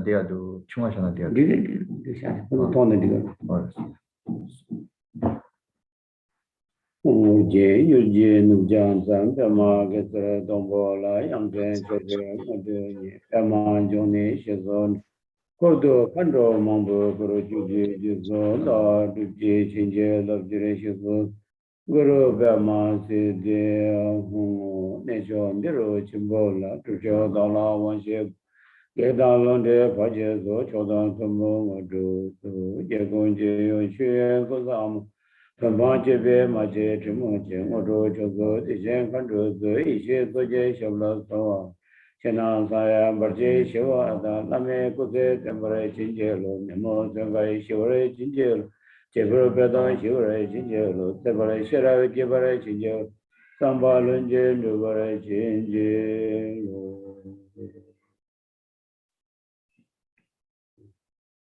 dia do 충하셔나 dia. Uje yuje nujan san pema gesere dombo la yangten chobe ngade pema jone shezon kodo kando mambo guru juji juzo la duje chinje labjire shezon guru pema se de hungo nejo ndiro chimbo la tujo dala wanshe geda londe paje zo chodan tombo ngado yegonje yo shue kozam Pambanje maje trimoje ngodo jogo dijen kandro zo ishe zoje shabla sawa chena saya barje shiwa ada lame kuze tembare chinjelo nemo zengai shiware chinjelo chebro pedan shiware chinjelo tebare shirawe jebare chinjelo samba lunje nubare chinjelo.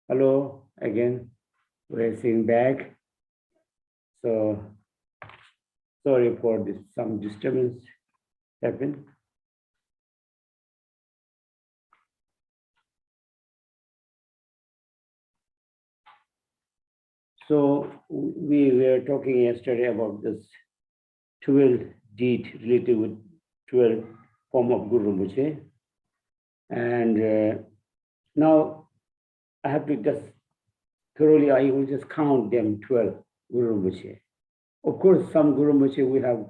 Hello again, we're seeing back. So, sorry for this, some disturbance happened. So, we were talking yesterday about this 12 deed related with 12 form of Guru Rinpoche. And now I have to just thoroughly, I will just count them 12. Guru Rinpoche. Of course, some Guru Rinpoche we have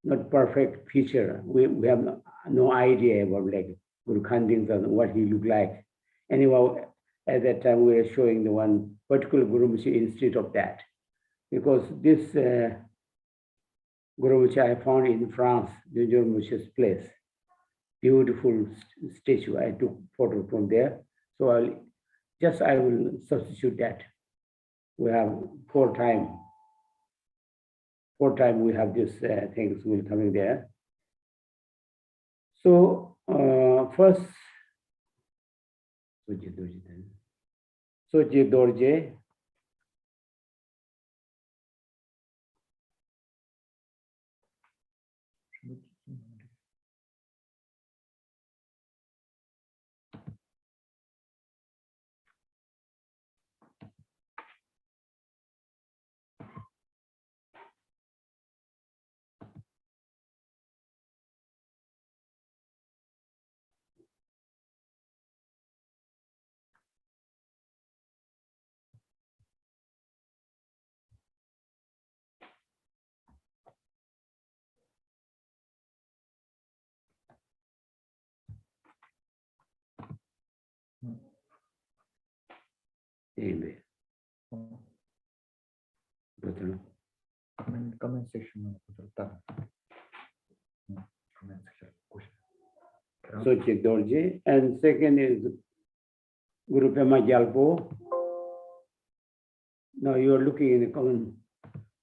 not perfect picture. We have no idea about like Guru Khandin and what he looked like. Anyhow, at that time we were showing the one particular Guru Rinpoche instead of that. Because this Guru Rinpoche I found in France, the Guru Rinpoche's place. Beautiful statue. I took photo from there. So I will substitute that. We have four times we have these things will coming there. So first, Soji Dorje. Anyway. Comment section. Comment section. So Chidorji, and second is Guru Pema Gyalpo. Now you are looking in the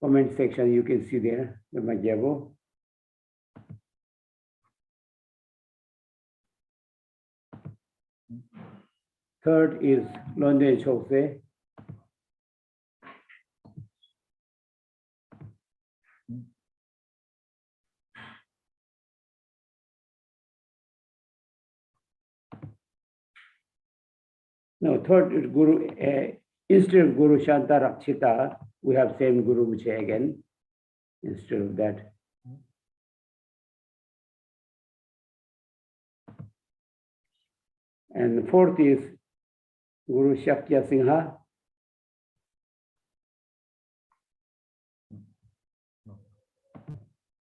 comment section, you can see there, Pema Gyalpo. Third is London Chokse. No, third is Guru, instead of Guru Shanta Rakshita, we have same Guru Rinpoche again, instead of that. And fourth is Guru Shakya Singha.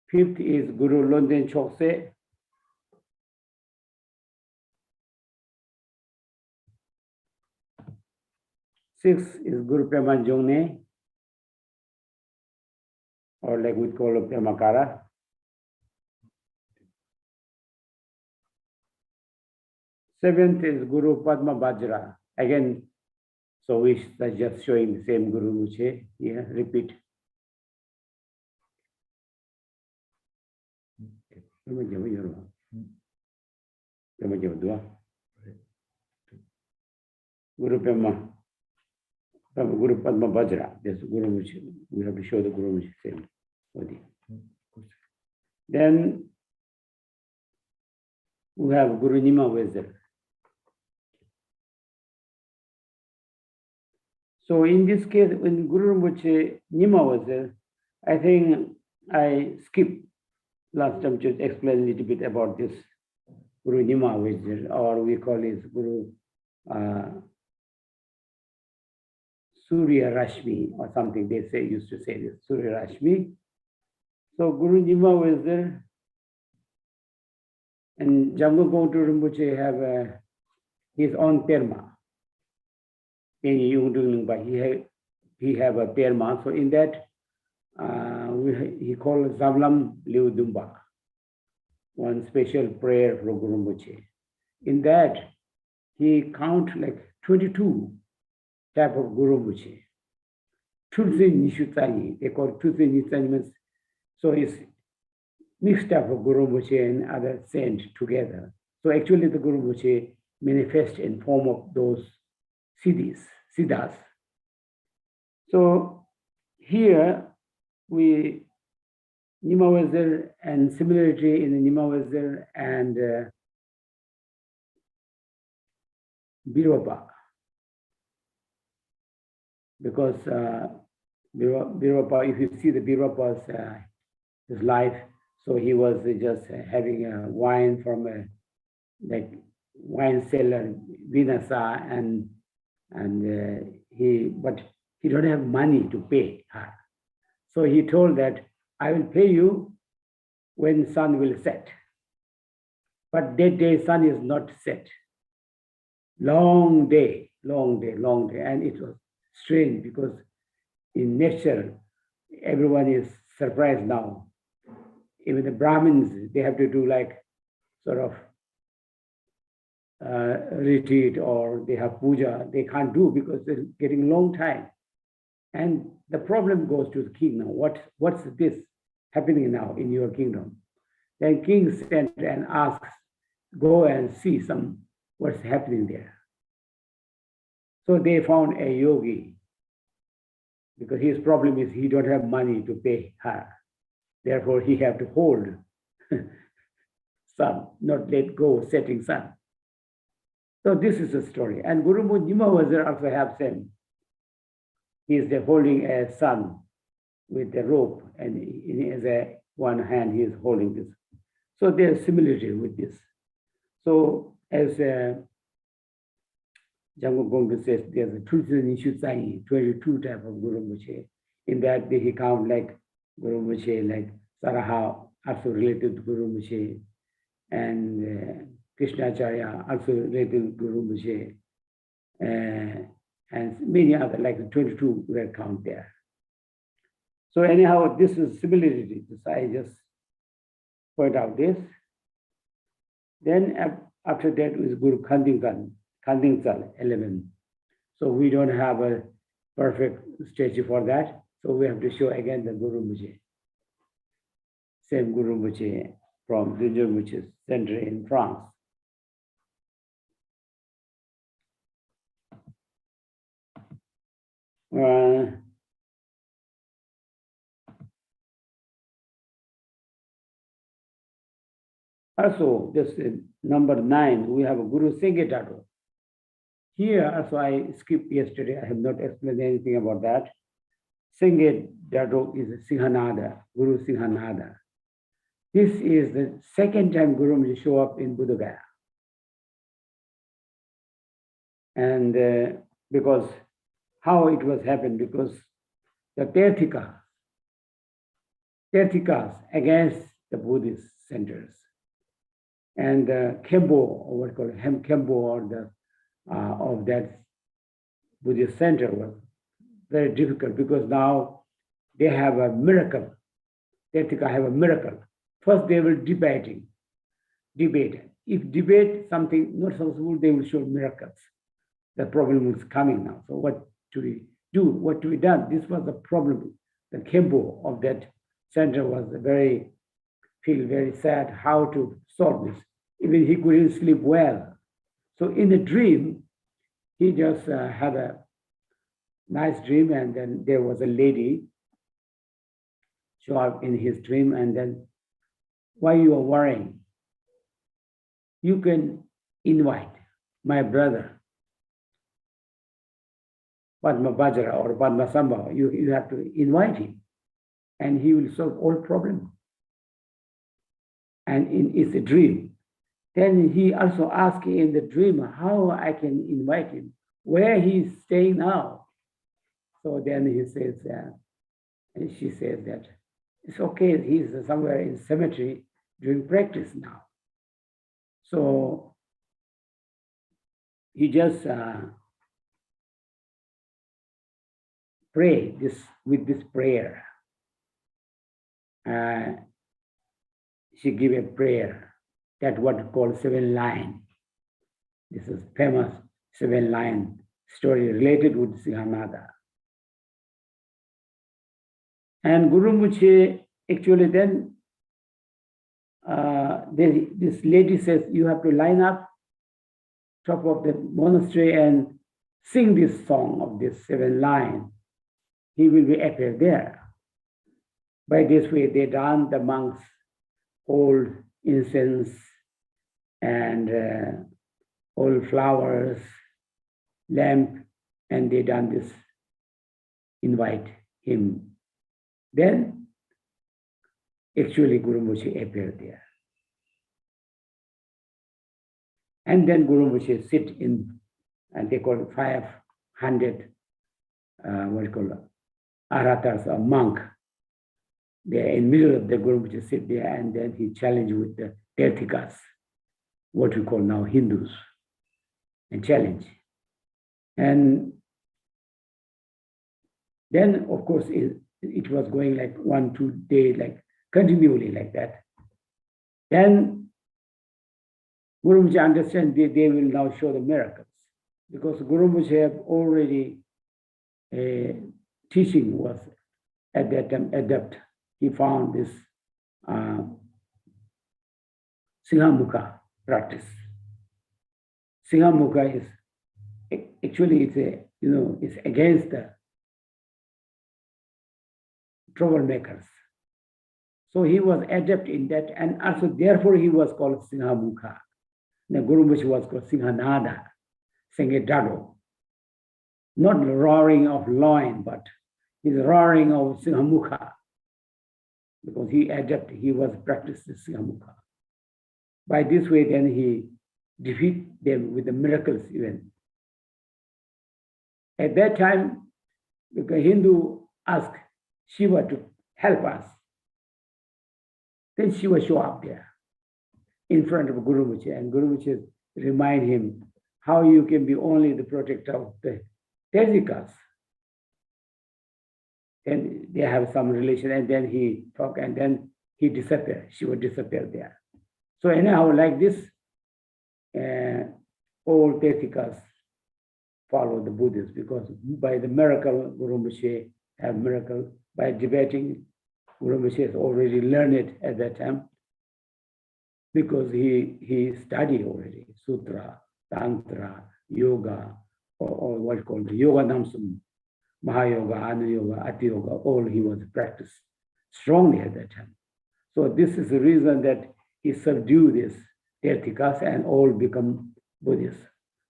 Fifth is Guru London Chokse. Sixth is Guru Pema Jongne, or like we call it Pemakara. Seventh is Guru Padma Bajra. Again, so we are just showing the same Guru Rinpoche here, repeat. Guru Pema. Guru Padma Bajra, that's Guru Rinpoche. We have to show the Guru Rinpoche same body. Then we have Guru Nima was there. So in this case, when Guru Rinpoche Nima was there, I think I skipped last time to explain a little bit about this Guru Nima was there, or we call it Guru Surya Rashmi or something. They say used to say this Surya Rashmi. So Guru Nima was there, and Jambu Gautu Rinpoche have his own terma. He have a terma. So in that, he called Zavlam Liu Dumba, one special prayer for Guru Rinpoche. In that, he count like 22 type of Guru Rinpoche. Tulsi Nishutani, they call Tulsi Nishutani. So it's mixed up of Guru Rinpoche and other saints together. So actually the Guru Rinpoche manifests in form of those siddhas. So here we Nima was there, and similarity in the Nima was there and Birwapa. Because Birwapa, if you see the Birwapa's his life, so he was just having a wine from a like wine seller, Vinasa, but he don't have money to pay her. So he told that I will pay you when sun will set. But that day sun is not set. Long day, and it was strange because in nature everyone is surprised now. Even the Brahmins, they have to do like sort of retreat or they have puja. They can't do because they're getting long time. And the problem goes to the king now. What's this happening now in your kingdom? Then king sent and asks, go and see what's happening there. So they found a yogi because his problem is he don't have money to pay her. Therefore, he have to hold sun, not let go setting sun. So this is the story. And Guru Nima was there also have same. He is there holding a sun with a rope, and in one hand he is holding this. So there's similarity with this. So as Jambu Gongdu says, there's a 22 type of Guru Rinpoche. In that he count like Guru Rinpoche, like Saraha, also related to Guru Rinpoche, and Krishnacharya, also related to Guru Rinpoche, and many other, like 22 were count there. So anyhow, this is similarity. So I just point out this. Then after that is Guru Khandingtsal 11. So we don't have a perfect statue for that. So we have to show again the Guru Rinpoche. Same Guru Rinpoche from Rinpoche Rinpoche's center in France. Also, this number 9, we have a Guru Singhe Dado. Here, also I skipped yesterday, I have not explained anything about that. Singhe Dado is Singhanada, Guru Singhanada. This is the second time Guru will show up in Buddha Gaya. And because how it was happened, because the Tertikas against the Buddhist centers. And Kembo, or what called Kembo, or of that Buddhist center was very difficult because now they have a miracle. Tertika have a miracle. First they will debate. If debate something not possible, they will show miracles. The problem is coming now. So what do we do? What do we done? This was the problem. The Kembo of that center was feel very sad how to solve this. Even he couldn't sleep well. So in a dream, he just had a nice dream, and then there was a lady show up in his dream, and then, why you are worrying? you can invite my brother, Padma Bajra or Padma Sambhava. You have to invite him, and he will solve all problems. And it's a dream. Then he also asked in the dream how I can invite him, where he's staying now. So then he says, and she says that it's okay, he's somewhere in cemetery doing practice now. So he just pray with this prayer. She gave a prayer that what we call 7 line. This is famous 7 line story related with Singhanada. And Guru Rinpoche actually then this lady says you have to line up top of the monastery and sing this song of this 7 line. He will be appear there. By this way, they done the monks hold incense and all flowers, lamp, and they done this, invite him. Then actually Guru Rinpoche appeared there. And then Guru Rinpoche sit in, and they call it 500, what you call it, aratas, a monk. They're in the middle of the Guru Rinpoche sit there, and then he challenged with the Tirthikas, what we call now Hindus, and challenge. And then, of course, it was going like 1-2 days, like continually like that. Then Guru Rinpoche understand they will now show the miracles, because Guru Rinpoche have already teaching was at that time adept. He found this Singhamukha practice. Singhamukha is actually it's against the troublemakers. So he was adept in that, and also therefore he was called Singhamukha. The Guru Rinpoche was called Singhanada, Singedado. Not roaring of lion, but his roaring of Singhamukha. Because he was practicing Singhamukha. By this way, then he defeat them with the miracles even. At that time, the Hindu asked Shiva to help us. Then Shiva show up there in front of Guru Rinpoche, and Guru Rinpoche remind him how you can be only the protector of the Tirthikas. And they have some relation, and then he talk, and then he disappeared. She would disappear there. So anyhow, like this, all Tirthikas follow the Buddhists, because by the miracle, Guru Rinpoche have miracle. By debating, Guru Rinpoche has already learned it at that time, because he studied already Sutra, Tantra, Yoga, or what called the Yoga Namsum. Mahayoga, Anayoga, Ati Yoga, all he was practiced strongly at that time. So this is the reason that he subdued this Tirthikas and all become Buddhists.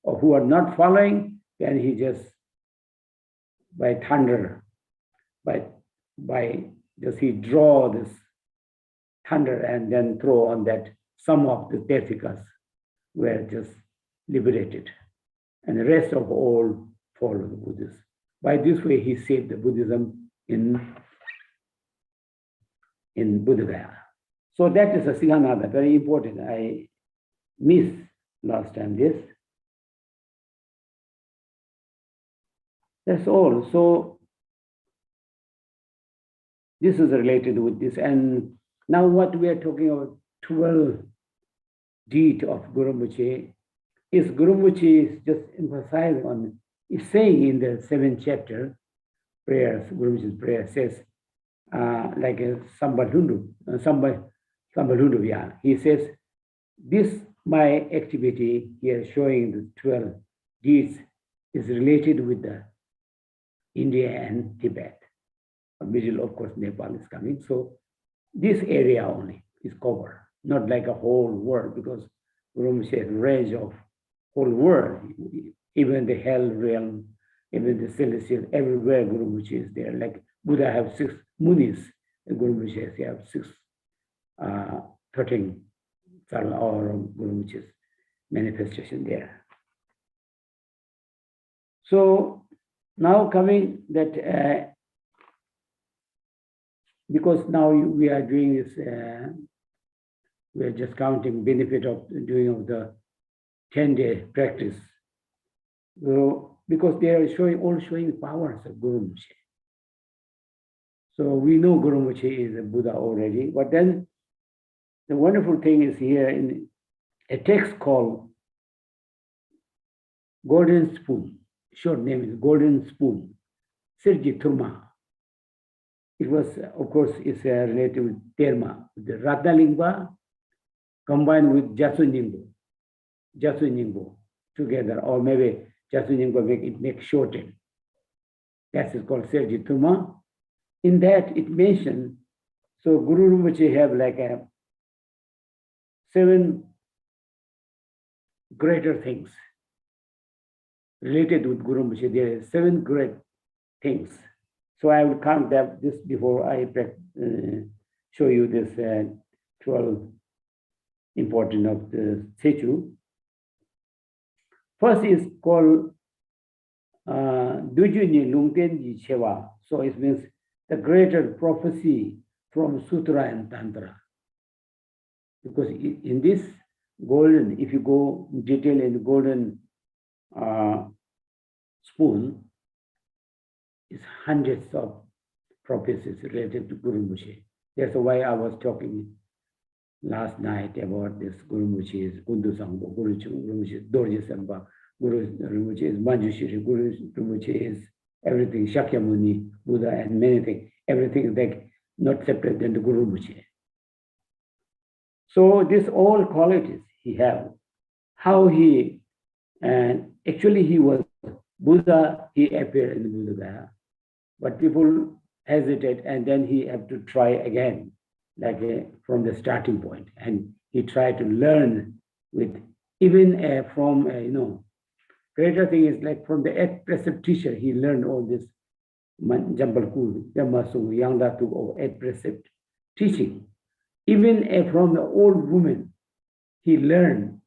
Or who are not following, then he just by thunder, by just he draw this thunder and then throw on that, some of the Tirthikas were just liberated. And the rest of all follow the Buddhists. By this way, he saved the Buddhism in Buddhagaya. So that is a Singhanada, very important. I missed last time this. That's all. So this is related with this. And now what we are talking about, 12 deeds of Guru Rinpoche, is Guru Rinpoche is just emphasizing on, is saying in the 7th chapter, prayers, Guru Rinpoche's prayer says, like a Sambhalundu, he says, this my activity here showing the 12 deeds is related with the India and Tibet. Middle, of course, Nepal is coming. So this area only is covered, not like a whole world, because Guru Rinpoche's range of whole world, even the hell realm, even the celestial, everywhere Guru Rinpoche is there. Like Buddha have 6 munis, and Guru Rinpoche have 13 or Guru Rinpoche's manifestation there. So now coming that, because now we are doing this, we are just counting benefit of doing of the 10-day practice. So, because they are all showing powers of Guru Rinpoche. So we know Guru Rinpoche is a Buddha already, but then the wonderful thing is here in a text called Golden Spoon. Short name is Golden Spoon, Sirji Turma. It was, of course, it's a related with Terma, the Ratnalingpa combined with Jasuningbo together, or maybe Jasuningbo make shortened. That is called Sirji Turma. In that it mentioned, so Guru Rinpoche have like 7 greater things related with Guru Rinpoche. There are 7 great things. So I will count that this before I show you this 12 important of the statue. First is called Dujuni Lungtenji Cheva. So it means the greater prophecy from Sutra and Tantra. Because in this golden, if you go in detail in the golden spoon, it's hundreds of prophecies related to Guru Rinpoche. That's why I was talking last night about this Guru Rinpoche's Kundu Sangpo, Guru Rinpoche's Dorje Sangpa, Guru Rinpoche's Manjushiri, Guru Rinpoche is everything, Shakyamuni, Buddha, and many things. Everything is like not separate than the Guru Rinpoche. So this all qualities he have. How he, and actually he was Buddha, he appeared in the Buddha Gaya. But people hesitate, and then he have to try again, like from the starting point. And he tried to learn with, even from, greater thing is like from the 8th precept teacher, he learned all this Jambalku, Yamasu, Yangdatu, or 8th precept teaching. Even from the old woman, he learned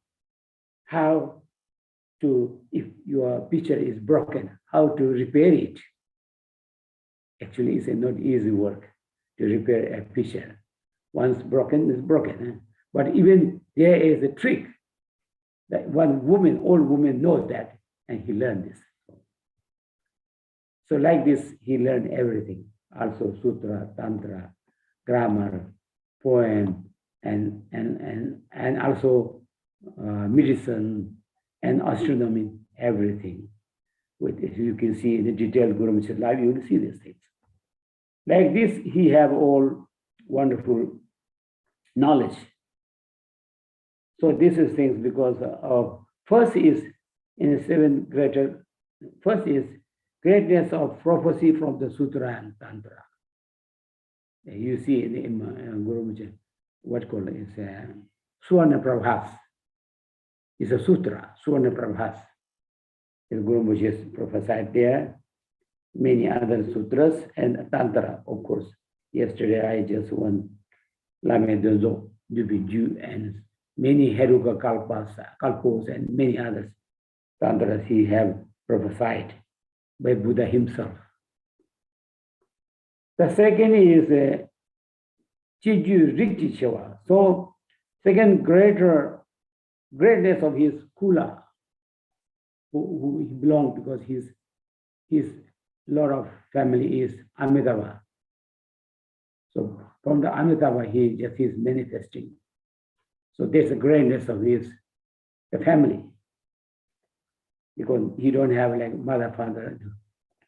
how to, if your picture is broken, how to repair it. Actually, it's not easy work to repair a picture. Once broken, it's broken. But even there is a trick that one woman, old woman knows that, and he learned this. So like this, he learned everything. Also sutra, tantra, grammar, poem, and also medicine and astronomy, everything. If you can see in the detailed Guru Rinpoche's life, you will see these things. Like this, he have all wonderful knowledge. So this is things because of, first is in the 7 greater, first is greatness of prophecy from the Sutra and Tantra. You see in Guru Rinpoche, what called it is Suvarna Prabhas. It's a sutra, Suvarna Prabhas. Guru Rinpoche prophesied there. Many other sutras and Tantra, of course. Yesterday I just won Lame Donzo, Ju, and many Heruka Kalpos, and many others. Tantras he have prophesied by Buddha himself. The second is Chiju Rikti Cheva. So, second greatness of his Kula, who he belonged, because his lot of family is Amitabha. So from the Amitabha, he just is manifesting. So there's a greatness of the family, because he don't have like mother, father,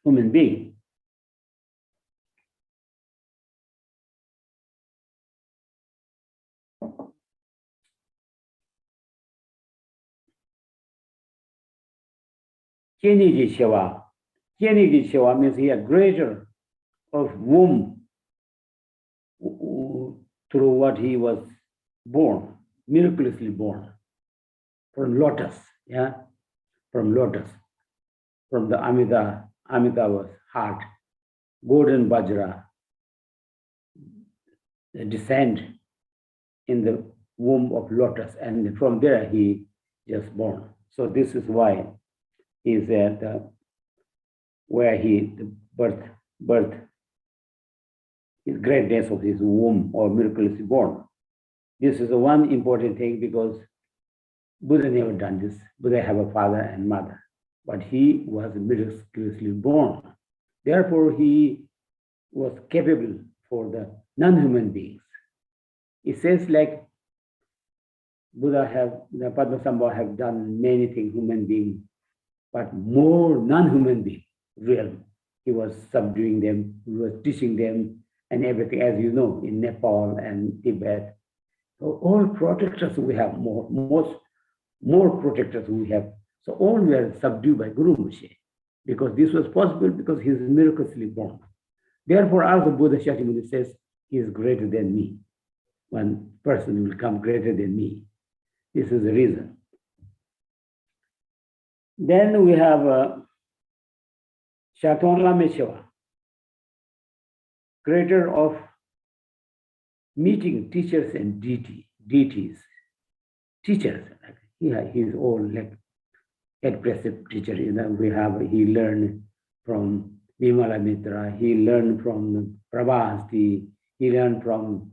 human being. Keniji Sheva. Keniji Sheva means he is greater of womb through what he was born, miraculously born. from lotus, yeah, from lotus, from the Amitabha's heart, golden Vajra, descend in the womb of lotus, and from there he just born. So this is why he is at where the birth, his greatness of his womb or miraculously born. This is the one important thing because Buddha never done this. Buddha have a father and mother, but he was miraculously born. Therefore, he was capable for the non-human beings. It says like Buddha the Padmasambhava have done many things, human beings, but more non-human beings, real. He was subduing them, he was teaching them and everything, as you know, in Nepal and Tibet. So all protectors we have, more protectors we have. So all were subdued by Guru Rinpoche, because this was possible because he is miraculously born. Therefore, also Buddha Shakyamuni says, he is greater than me. One person will come greater than me. This is the reason. Then we have Shatonlameshava, creator of meeting teachers and deities. Teachers, he is all like head precept teacher. He learned from Vimala Mitra, he learned from Prabhasti, he learned from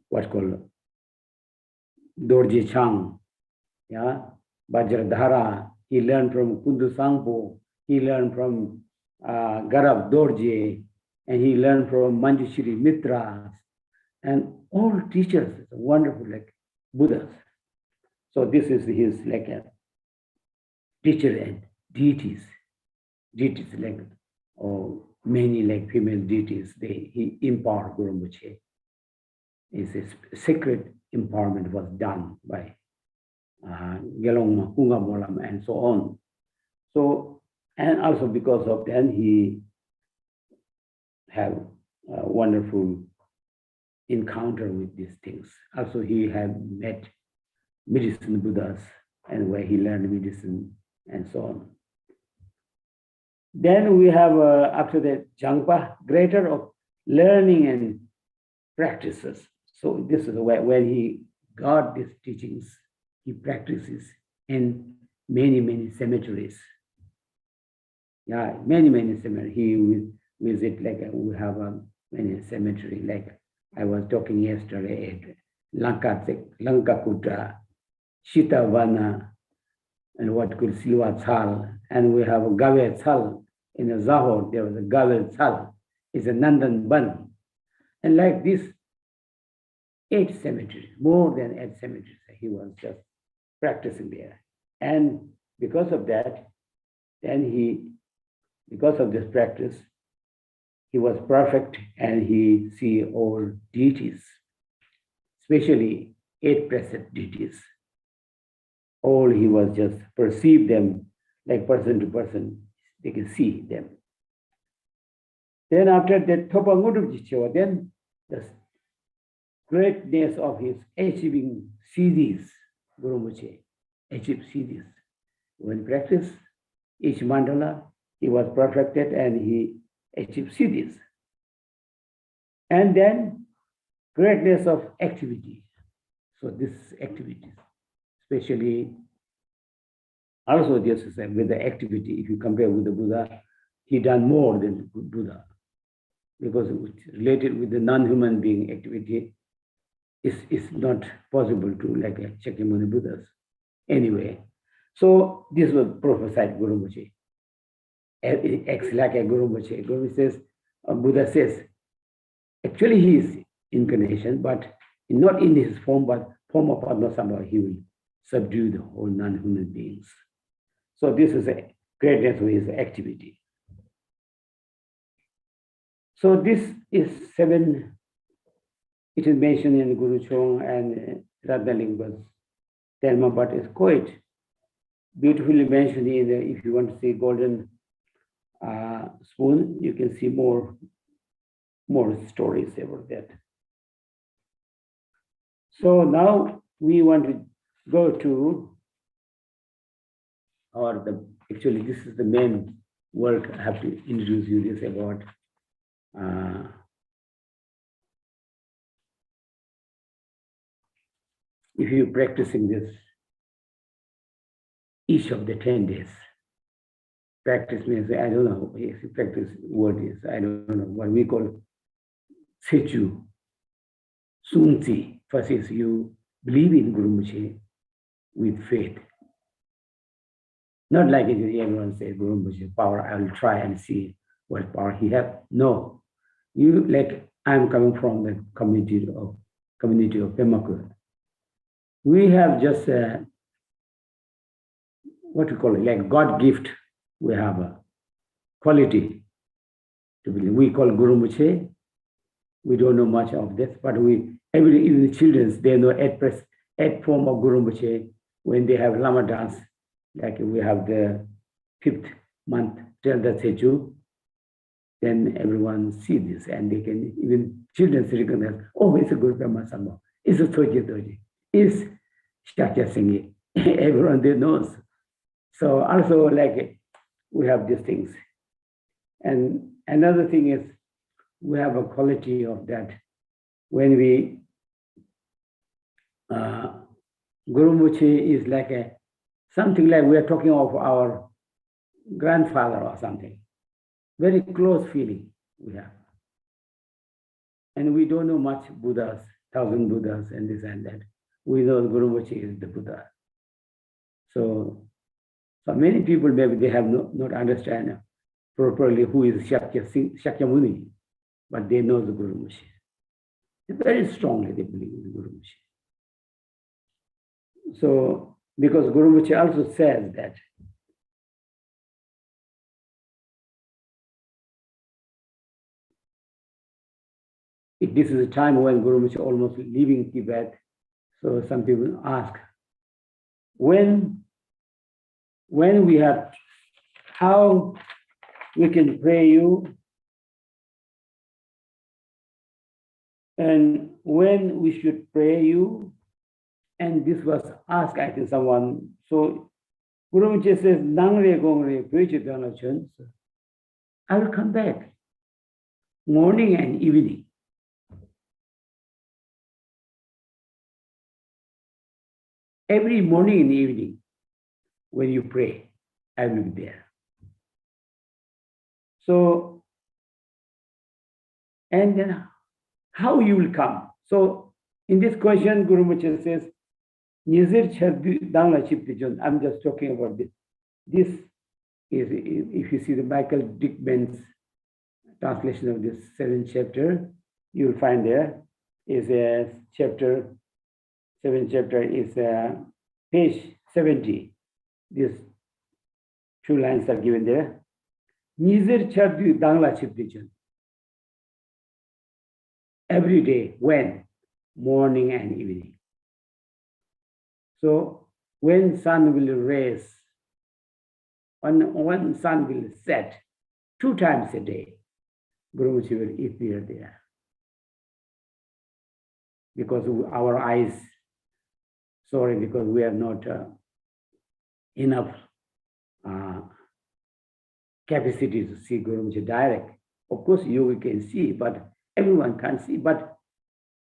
what's called Dorje Chang, yeah, Vajradhara, he learned from Kundu Sangpo, he learned from Garab Dorje, and he learned from Manjushri Mitras, and all teachers, wonderful like Buddhas. So this is his like a teacher and deities like many like female deities. He empowered Guru Rinpoche. His sacred empowerment was done by Gelongma, Kunga Molam, and so on. So, and also because of that, he have a wonderful encounter with these things. Also, he had met medicine Buddhas and where he learned medicine and so on. Then we have, after that, Jangpa, greater of learning and practices. So this is when he got these teachings, he practices in many cemeteries. Yeah, many cemeteries. He will visit, like we have many cemetery, like I was talking yesterday at Lanka Kuta, Shitavana, and what called Silva Chal, and we have a Gavel Chal in the Zahor. There was a Gavel Chal. It's a Nandan Ban, and like this, 8 cemeteries, more than 8 cemeteries. He was just practicing there, and because of that, because of this practice, he was perfect, and he see all deities, especially 8 precept deities. All he was just perceive them like person to person, they can see them. Then after that, Thopangudu, then the greatness of his achieving siddhis, Guru Rinpoche achieved siddhis. When practice each mandala, he was perfected and he achieved siddhis. And then greatness of activity. So this activities, especially also just with the activity, if you compare with the Buddha, he done more than Buddha, because it's related with the non-human being activity is not possible to like a Shakyamuni Buddhas. Anyway, so this was prophesied Guru Rinpoche. Acts like a Guru Rinpoche. Guru says, Buddha says, actually he is incarnation, but not in his form, but form of Padmasambhava, he will subdue the whole non-human beings. So this is a greatness of his activity. So this is 7, it is mentioned in Guru Chong and Radhalingba's Dharma, but it's quite beautifully mentioned in the, if you want to see golden spoon, you can see more stories about that. So now we want to go to actually this is the main work I have to introduce you this about if you're practicing this each of the 10 days. Practice means, I don't know if practice word is, I don't know what we call Sechu, Sunzi. First is you believe in Guru Rinpoche with faith. Not like everyone says Guru Rinpoche power, I will try and see what power he has. No. You like I'm coming from the community of Pemaku. We have just what we call it, like God gift. We have a quality to believe. We call Guru Rinpoche. We don't know much of this, but even the children, they know eight form of Guru Rinpoche when they have Lama dance. Like we have the 5th month till the Seju, then everyone see this and they can, even children recognize, oh, it's a Guru Brahma Sangha, it's a Toji, it's Shakya Singhi. Everyone they knows. So also like we have these things. And another thing is we have a quality of that when we Guru Rinpoche is like something like we are talking of our grandfather or something. Very close feeling we have. And we don't know much Buddhas, 1,000 Buddhas and this and that. We know Guru Rinpoche is the Buddha. So many people maybe they have not understand properly who is Shakyamuni, but they know the Guru Rinpoche. Very strongly they believe in the Guru Rinpoche. So, because Guru Rinpoche also says that this is a time when Guru Rinpoche almost leaving Tibet. So some people ask, when we have, how we can pray you, and when we should pray you, and this was asked, I think someone, so Guru Rinpoche says, Nangre Gongre Pechidana Chun, I will come back, morning and evening. Every morning and evening, when you pray, I will be there. So, and then how you will come? So, in this question, Guru Rinpoche says, I'm just talking about this. This is, if you see the Michael Dickman's translation of this 7th chapter, you will find there is a chapter, 7th chapter is page 70. These 2 lines are given there. Every day, when? Morning and evening. So when sun will rise, when sun will set, 2 times a day, Guru Rinpoche will appear there. Because our eyes, because we have not enough capacity to see Guru Rinpoche direct. Of course, you can see, but everyone can't see. But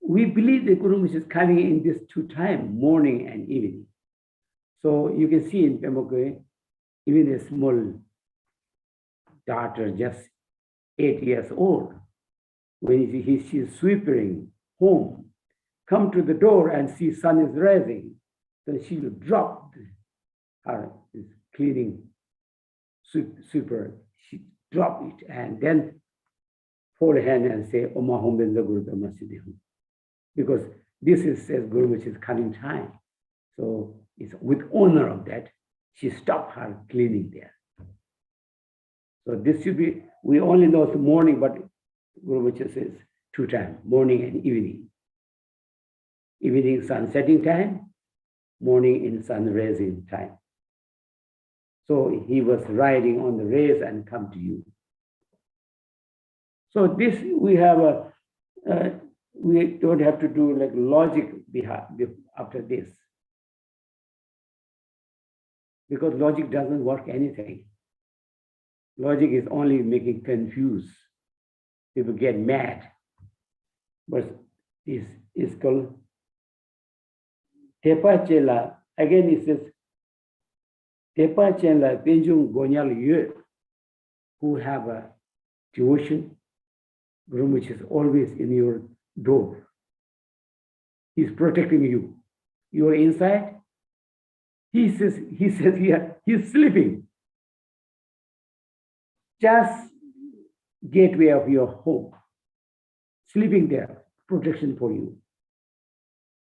we believe that Guru Rinpoche is coming in these 2 times, morning and evening. So you can see in Pemaku, even a small daughter, just 8 years old, when she's sweeping home, come to the door and see sun is rising, then she will drop her cleaning sweeper. She drop it and then hold hand and say, Oma Hom Benza Guru Brahmasiddhi. Because this is, says Guru, which is coming time. So it's with honor of that, she stopped her cleaning there. So this should be, we only know the morning, but Guru which says 2 times, morning and evening. Evening sun setting time, morning in sun rising time. So he was riding on the race and come to you. So this we have we don't have to do like logic after this. because logic doesn't work anything. Logic is only making confused. People get mad. But this is called Tepa Chela. Again, it says Tepa Chela Penjung Gonyal Yue, who have a devotion, Guru which is always in your door. He's protecting you. You are inside. He says here, he's sleeping. Just gateway of your home. Sleeping there, protection for you.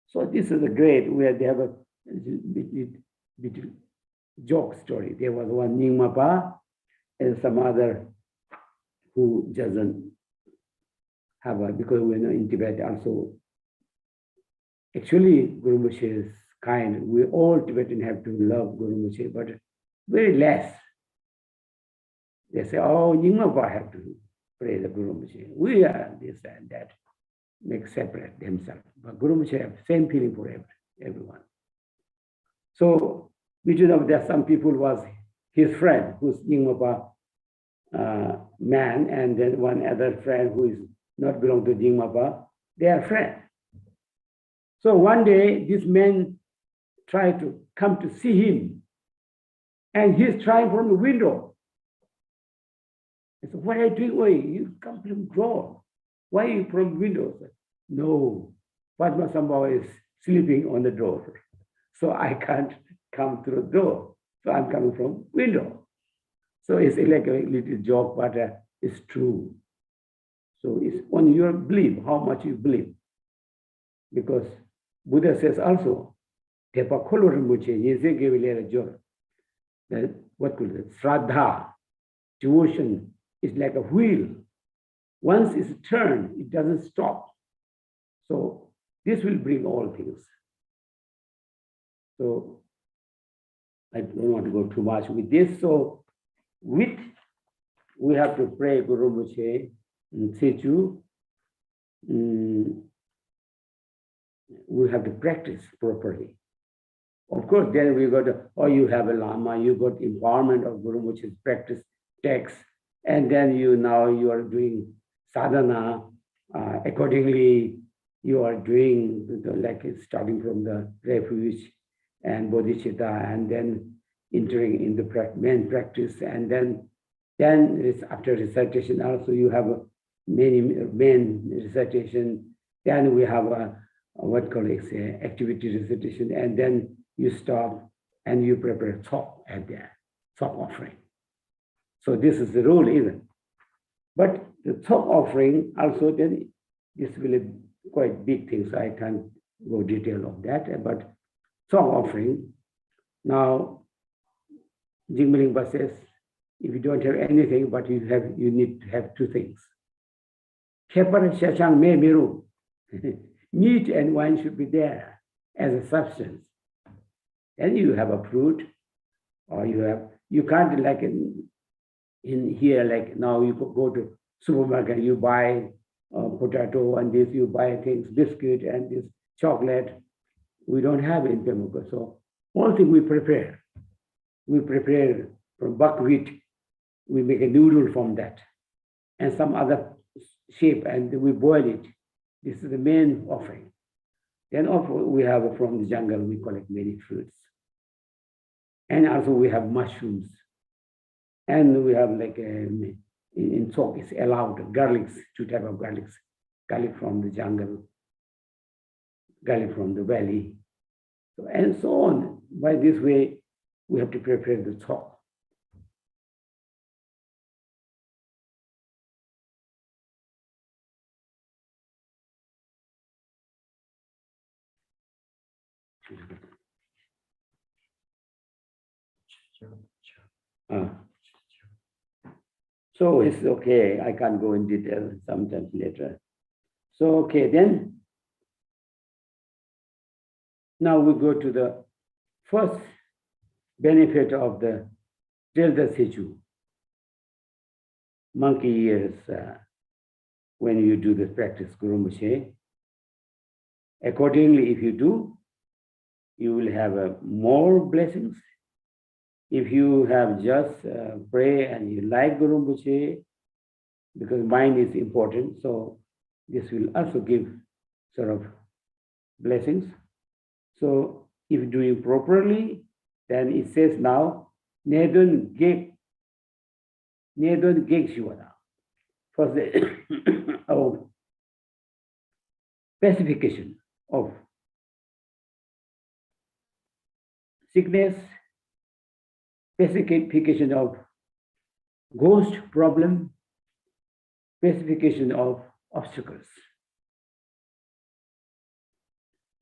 So this is a great where they have a joke story. There was one Nyingmapa and some other who doesn't have a, because we're in Tibet also. Actually, Guru Rinpoche is kind. We all Tibetan have to love Guru Rinpoche, but very less. They say, oh, Nyingmapa have to pray the Guru Rinpoche. We are this and that, make separate themselves. But Guru Rinpoche have same feeling for everyone. So between of that, some people was his friend, who's Nyingmapa man, and then one other friend who is not belong to Nyingmapa, they are friends. So one day, this man tried to come to see him, and he's trying from the window. I said, what are you doing? Why you come from the door? Why are you from the window? Said, no, Padma Sambhava is sleeping on the door, so I can't come through the door. So I'm coming from window. So it's like a little joke, but it's true. So it's on your belief, how much you believe. Because Buddha says also, Tepa Kholo Rinpoche, Yeze gave a joke. That what could it? Shraddha, devotion is like a wheel. Once it's turned, it doesn't stop. So this will bring all things. So I don't want to go too much with this. So we have to pray Guru Rinpoche and Sechu. We have to practice properly. Of course, then we got, you have a Lama, you got empowerment of Guru Rinpoche's practice text, and then you are doing sadhana. Accordingly, you are doing like starting from the refuge and bodhicitta, and then entering in the main practice, and then after recitation also you have many main recitation. Then we have a activity recitation, and then you stop and you prepare talk at the talk offering. So this is the rule even. But the talk offering also, then this will be quite big thing, so I can't go detail of that. But talk offering, now Jingmeling says, if you don't have anything, but you need to have two things. Khepar shachang me miru. Meat and wine should be there as a substance. And you have a fruit, or you can't like in here, like now you go to supermarket, you buy potato and this, you buy things, biscuit and this chocolate. We don't have it in Temuka. So all things we prepare. We prepare from buckwheat, we make a noodle from that, and some other shape, and we boil it. This is the main offering. Then we have from the jungle, we collect many fruits. And also we have mushrooms. And we have like in talk, it's allowed garlics, two types of garlics. Garlic from the jungle, garlic from the valley, and so on. By this way, we have to prepare the talk. So it's okay, I can't go in detail sometimes later. So, okay, then, now we go to the first benefit of the Delta Sichu. Monkey ears, when you do the practice Guru Rinpoche. Accordingly, if you do, you will have more blessings if you have just pray and you like Guru Rinpoche, because mind is important, so this will also give sort of blessings. So if doing properly, then it says now, Nedun Gek Shivada. For the of specification of sickness, specification of ghost problem, specification of obstacles.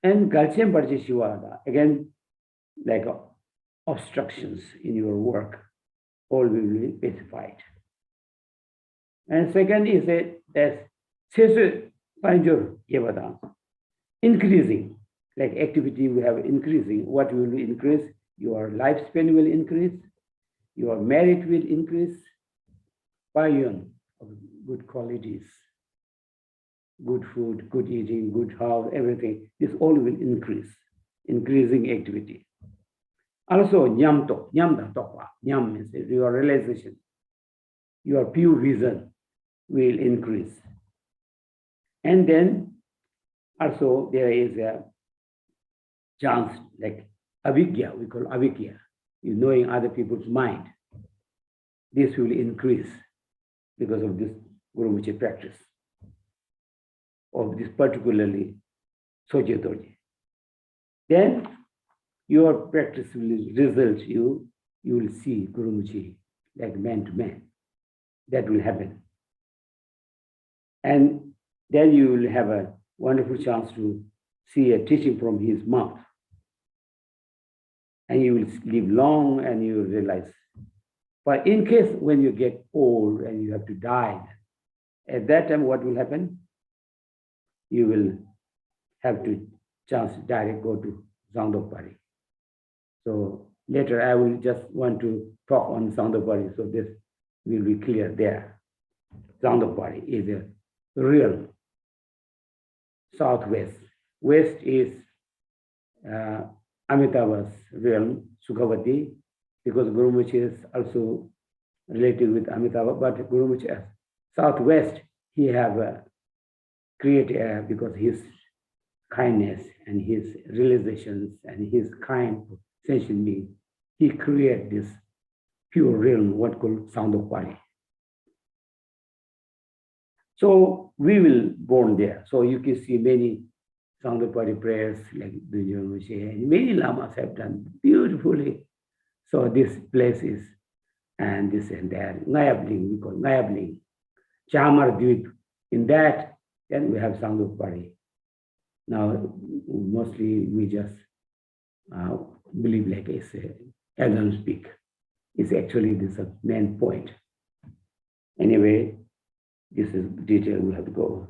And Galchem Parche Shivada, again, like obstructions in your work, all will be specified. And second is that Sesu Panjur Yavada, increasing, like activity we have increasing. What will increase? Your lifespan will increase, your merit will increase, payon of good qualities, good food, good eating, good house, everything. This all will increase, increasing activity. Also, nyamda tokwa. Nyam means your realization, your pure vision will increase. And then also there is a chance like avigya, we call avigya, you knowing other people's mind. This will increase because of this Guru Rinpoche practice, of this particularly Soje Dorje. Then your practice will result you will see Guru Rinpoche like man to man. That will happen. And then you will have a wonderful chance to see a teaching from his mouth. And you will live long and you will realize. But in case when you get old and you have to die, at that time what will happen? You will have to chance to direct go to Zangdokpari. So later I will just want to talk on Zangdokpari, so this will be clear there. Zangdokpari is a real southwest. West is Amitabha's realm, Sukhavati, because Guru Rinpoche is also related with Amitabha, but Guru Rinpoche, southwest, he have created, because his kindness and his realizations and his kind sentient being, he created this pure realm, what called Zangdokpari. So we will born there. So you can see many Zangdokpari prayers like the Rinpoche, and many lamas have done beautifully. So this place is, and this and that, Ngayabling, we call Ngayabling, Chamar Dweep. In that, then we have Zangdokpari. Now, mostly we just believe like it's Adam speak. It's actually this main point. Anyway, this is detail we have to go.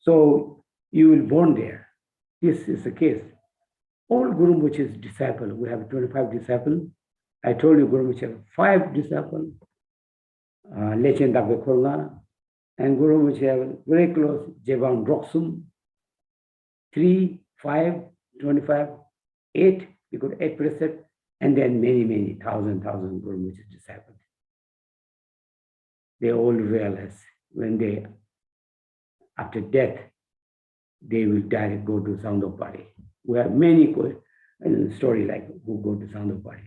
So you will born there. This is the case. All Guru Rinpoche's disciples, we have 25 disciples. I told you Guru Rinpoche have 5 disciples. Lechen Dakwe Khorla. And Guru Rinpoche have very close, Jevan Roksum. 3, 5, 25, 8, we got 8 precepts, and then many, thousand Guru Rinpoche's disciples. They all realize when they, after death, they will directly go to Zangdokpari. We have many stories like who go to Zangdokpari.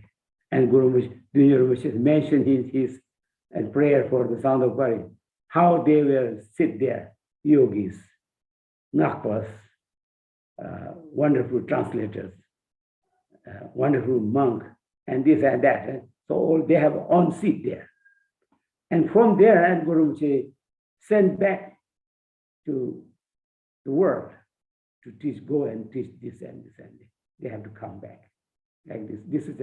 And Guru Rinpoche mentioned in his prayer for the Zangdokpari, how they will sit there, yogis, Nakpas, wonderful translators, wonderful monk, and this and that. So all they have on seat there. And from there, and Guru Rinpoche sent back to the world to teach, go and teach this and this, and they have to come back like this. This is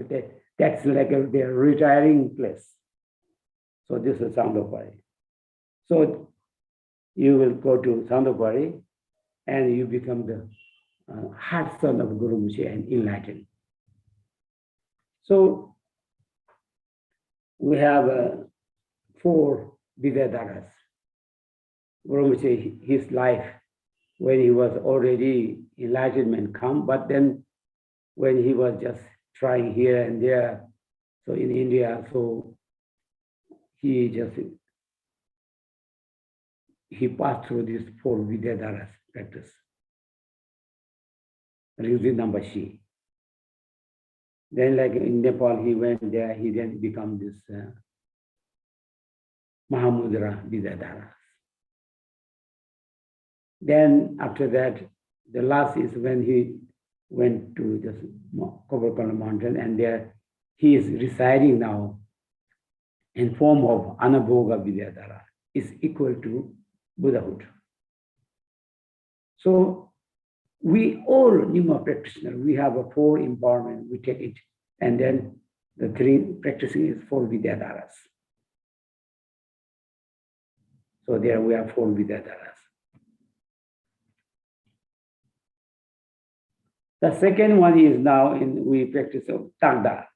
that's like their retiring place. So this is Zangdokpari. So you will go to Zangdokpari and you become the heart son of Guru Rinpoche and enlightened. So we have 4 Vidyadharas. Guru Rinpoche, his life, when he was already enlightenment come, but then when he was just trying here and there, So in India, so he passed through this 4 Vidyadharas practice, using number she. Then like in Nepal, he went there, he then become this Mahamudra Vidyadharas. Then after that, the last is when he went to this Kovarkala mountain, and there he is residing now in form of Anabhoga Vidyadhara, is equal to Buddhahood. So we all Nyingma practitioners, we have a 4 empowerment, we take it, and then the 3 practicing is 4 Vidyadharas. So there we have 4 Vidyadharas. The second one is now we practice of Tagda.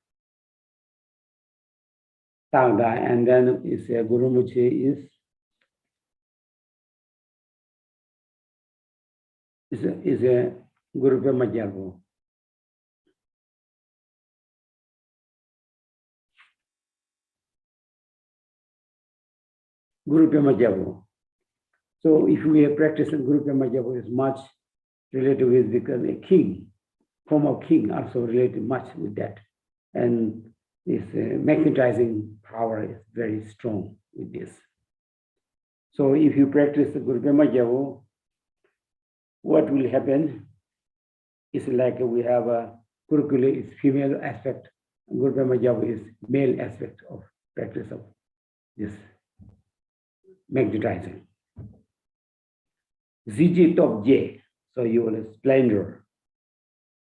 Tagda, and then is Guru Rinpoche is a Guru Pemajabu. Guru Pemajabu. So if we are practicing Guru Pemajabu is much related with, because a king, form of king also related much with that. And this magnetizing power is very strong with this. So if you practice the Guru Pemajabu, what will happen is like we have a Kurukula is female aspect, Guru Pemajabu is male aspect of practice of this magnetizing. Ziji top J, so your splendor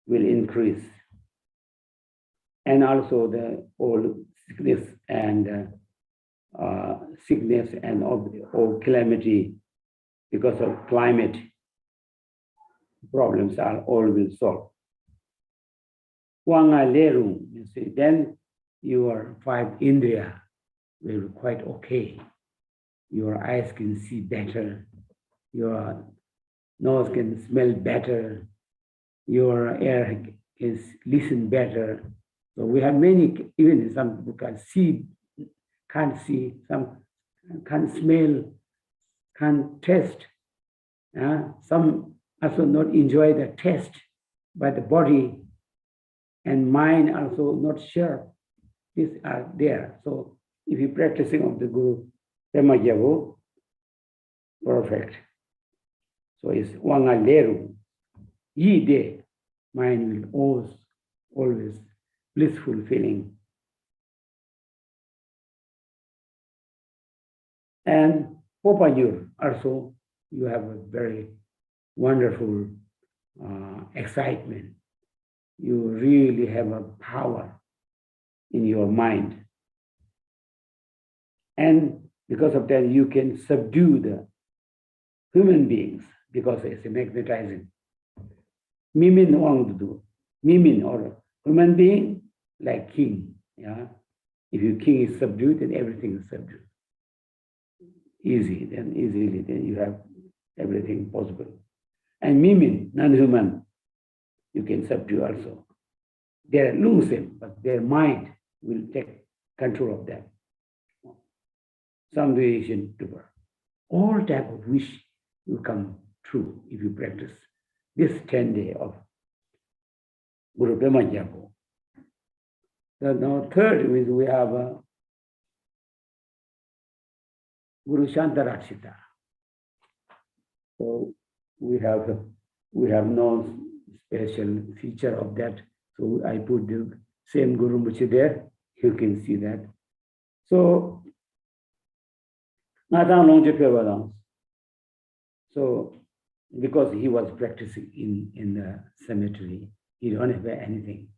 will increase. And also the all sickness and all calamity because of climate problems are all will solve. Wanga leru, you see, then your 5 Indriya will be quite okay. Your eyes can see better, your nose can smell better, your ear can listen better. So we have many, even some people can see, can't see, some can't smell, can't taste. Some also not enjoy the taste, but the body and mind also not sure. These are there. So if you're practicing of the Guru Pemajabu, perfect. So it's Wanga Leru. Yi de, mind will always blissful feeling. And Popayur also, you have a very wonderful excitement. You really have a power in your mind. And because of that, you can subdue the human beings because it's a magnetizing. Mimin want to do. Mimin or human being like king. Yeah. If your king is subdued, then everything is subdued. Easily, then you have everything possible. And Mimin, non-human, you can subdue also. They lose them, but their mind will take control of them. Some variation to birth. All type of wish will come true if you practice this 10 days of Guru Pemajabu. So now third is we have Guru Shantarakshita. So we have no special feature of that. So I put the same Guru Rinpoche there. You can see that. So so because he was practicing in the cemetery, he don't have anything.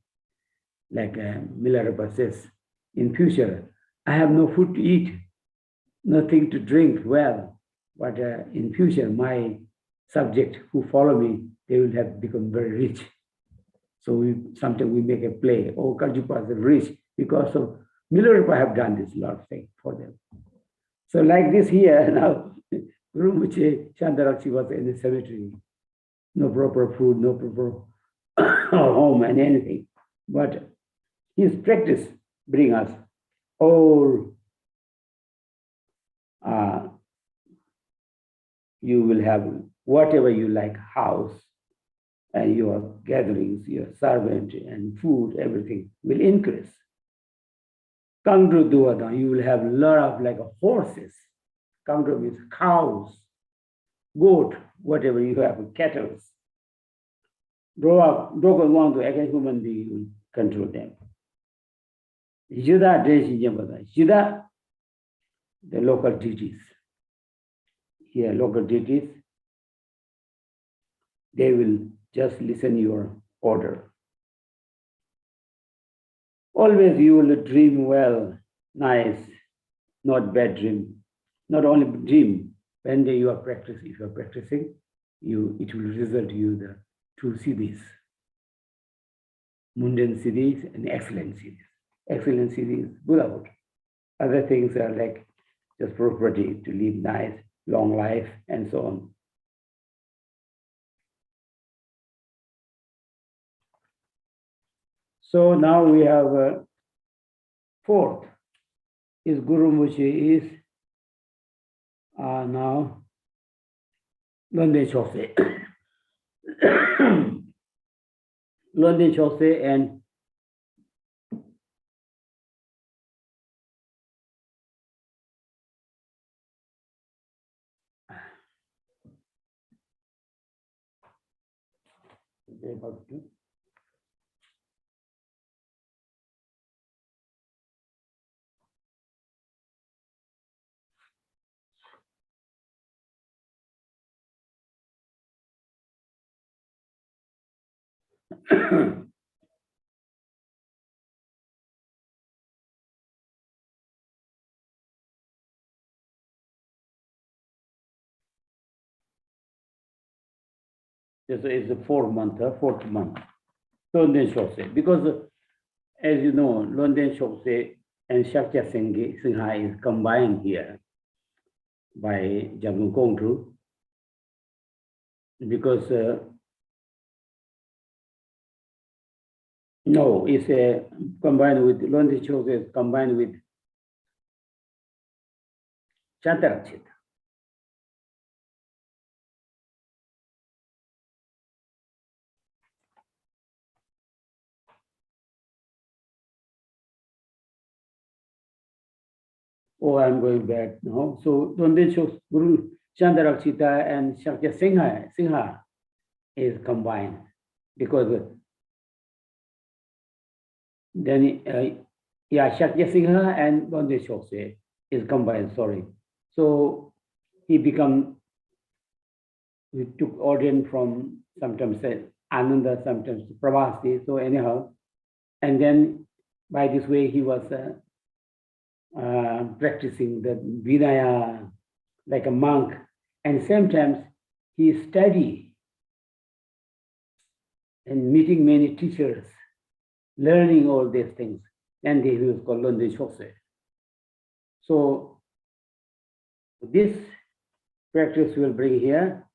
Like Milarepa says, in future, I have no food to eat, nothing to drink well, but in future, my subject who follow me, they will have become very rich. So sometimes we make a play, oh, Kaljupa is rich, because of Milarepa have done this lot of things for them. So like this here, now, Guru Rinpoche Shantarakshi was in the cemetery. No proper food, no proper home and anything. But his practice bring us all. You will have whatever you like, house, and your gatherings, your servant and food, everything will increase. Kangro Duada, you will have a lot of like horses. Kangro means cows, goat, whatever you have, cattle. Grow up, don't want to again human being will control them. Juda, Juda, the local deities. Here, local deities, they will just listen your order. Always you will dream well, nice, not bad dream. Not only dream, when you are practicing, if you are practicing, it will result you the two siddhis, mundane siddhis and excellent siddhis. Excellent siddhis, Buddhahood. Other things are like just property to live nice, long life, and so on. So now we have fourth is Guru Rinpoche is now Löpon Rinpoche. Löpon Rinpoche and this is the fourth month. Löpon Rinpoche. Because as you know, Löpon Rinpoche and Shakya Singha is combined here by Jamgon Kongtru. Because no, it's combined with Löpon Rinpoche, combined with Chantarakshita. Oh, I'm going back now. So Löpon Rinpoche, Guru Chantarakshita and Shakya Singha is combined because then Shakya Singha and Löpon Rinpoche is combined, sorry. So he took ordain from sometimes Ananda, sometimes Pravasi, so anyhow. And then by this way he was practicing the Vinaya like a monk, and sometimes he studied and meeting many teachers, learning all these things, and he was called Löpon Rinpoche. So this practice will bring here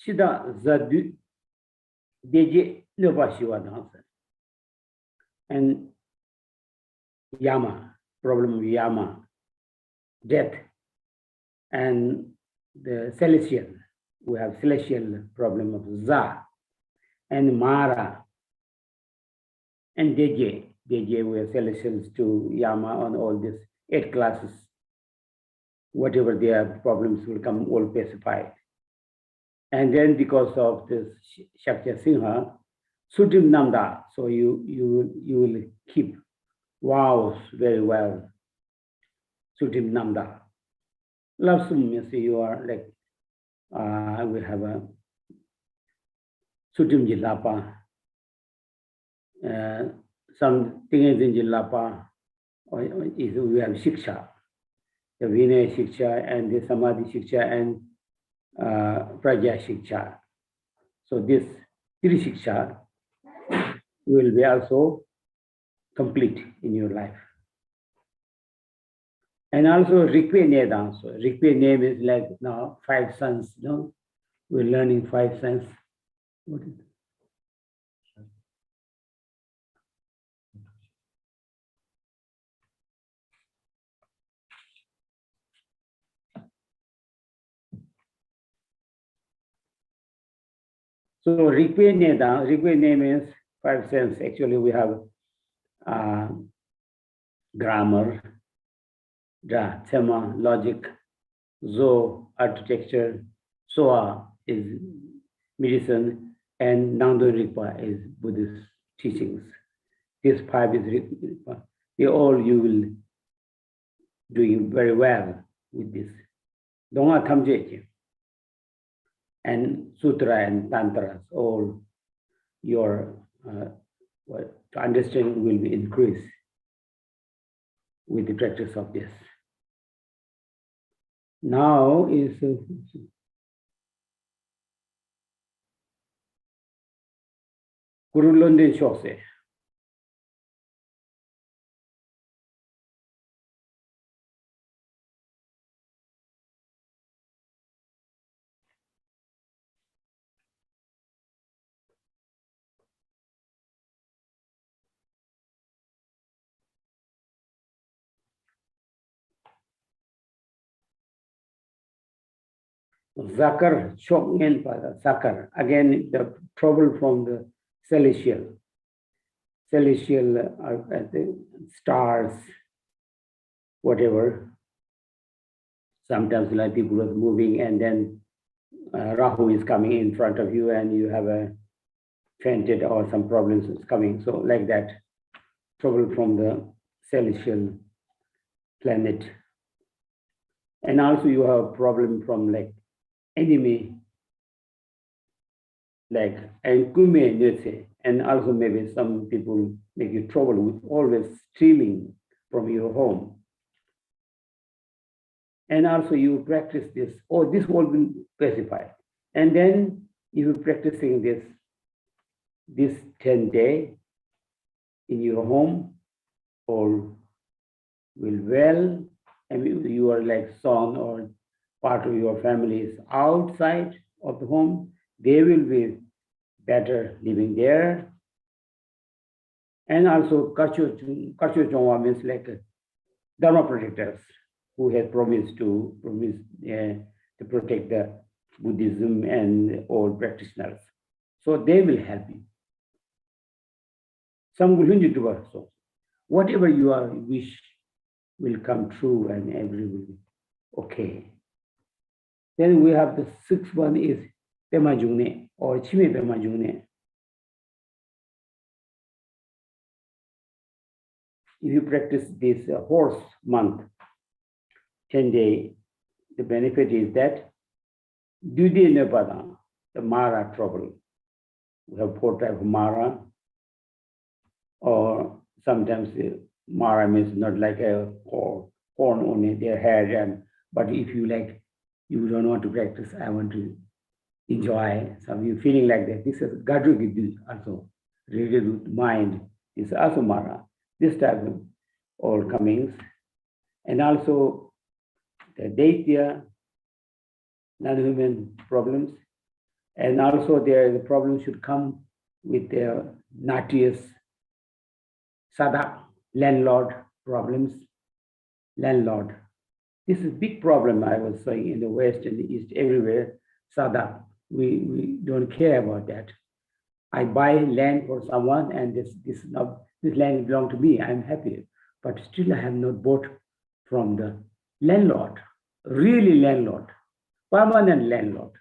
Chida Zadu Deje Löpa Shiva dancer and Yama, problem of Yama, death, and the celestial. We have celestial problem of Za, and Mara, and Deje. Deje, we have celestials to Yama on all these 8 classes. Whatever their problems will come all pacified. And then because of this Shakya Singha, Sutim Namda, so you will keep vows very well. Sutim Namda. Lavsum means you are like, we have a Sutim Jilapa, some things in Jilapa, we have Shiksha, the Vinaya Shiksha and the Samadhi Shiksha and Praja Shiksha. So this 3 Shiksha will be also complete in your life. And also Rikwe Neda also. Rikwe name is like now 5 sons, no? We're learning 5 sons. What is it? So Rikpe means 5 sense. Actually, we have grammar, Thema, logic, Zo, architecture, Soa is medicine, and Nangdo Rigpa is Buddhist teachings. These 5 is Rigpa. They all you will doing very well with this. Donga Thamje and Sutra and Tantras, all your understanding will be increased with the practice of this. Now is Guru London Shose. Zakar, Chokngen Pada, Zakar. Again, the trouble from the celestial the stars, whatever. Sometimes like people are moving and then Rahu is coming in front of you and you have a fainted or some problems is coming. So like that, trouble from the celestial planet. And also you have a problem from like enemy, like Kume, let's say, and also maybe some people make you trouble with always stealing from your home. And also you practice this, or this all will specify. And then you practicing this 10 day in your home, all will well, and you are like son or part of your family is outside of the home, they will be better living there. And also Kacho Chongwa means like Dharma protectors who has promised to protect the Buddhism and all practitioners. So they will help you. Some will do to so whatever you wish will come true and everything will be okay. Then we have the 6th one is Pema Jungne or Chime Pema Jungne. If you practice this horse month, 10 day, the benefit is that Dudi Nepada, the Mara trouble. We have 4 types of Mara, or sometimes Mara means not like a horn only, their head, but if you like, you don't want to practice, I want to enjoy, some of you feeling like that. This is Gadru also, related with mind, is also Mara. This type of all comings. And also the Daitya, non-human problems. And also the problem should come with the Natius, Sada, landlord problems. Landlord. This is a big problem, I was saying, in the West and the East, everywhere. Sada, we don't care about that. I buy land for someone and this land belongs to me, I'm happy. But still I have not bought from the landlord, really landlord, permanent landlord.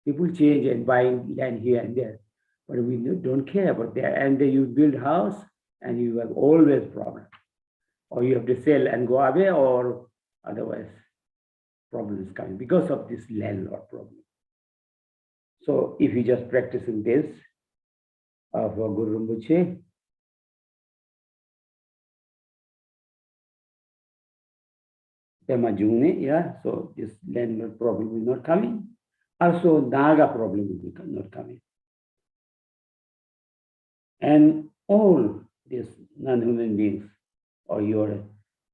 People change and buying land here and there, but we don't care about that. And then you build a house and you have always problem. Or you have to sell and go away, or otherwise problems coming because of this landlord problem. So if you just practicing this of Guru Rinpoche, Pema Jungne, yeah, so this landlord problem will not come in. Also, Naga problem will be not coming. And all these non-human beings or your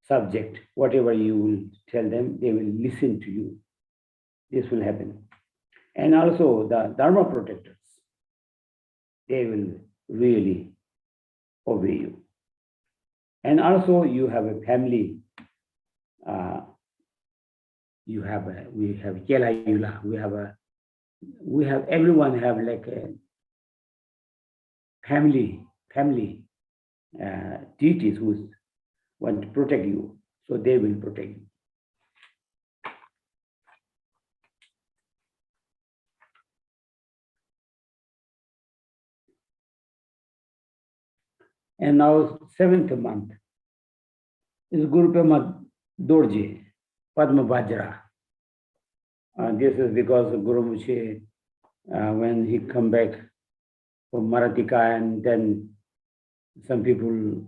subject, whatever you will tell them, they will listen to you. This will happen. And also the Dharma protectors, they will really obey you. And also you have a family. We have Kela Yula, we have we have, everyone have like a family deities who want to protect you, so they will protect you. And now 7th month is Guru Pema Dorje, Padma Vajra. This is because Guru Rinpoche, when he come back from Marathika, and then some people,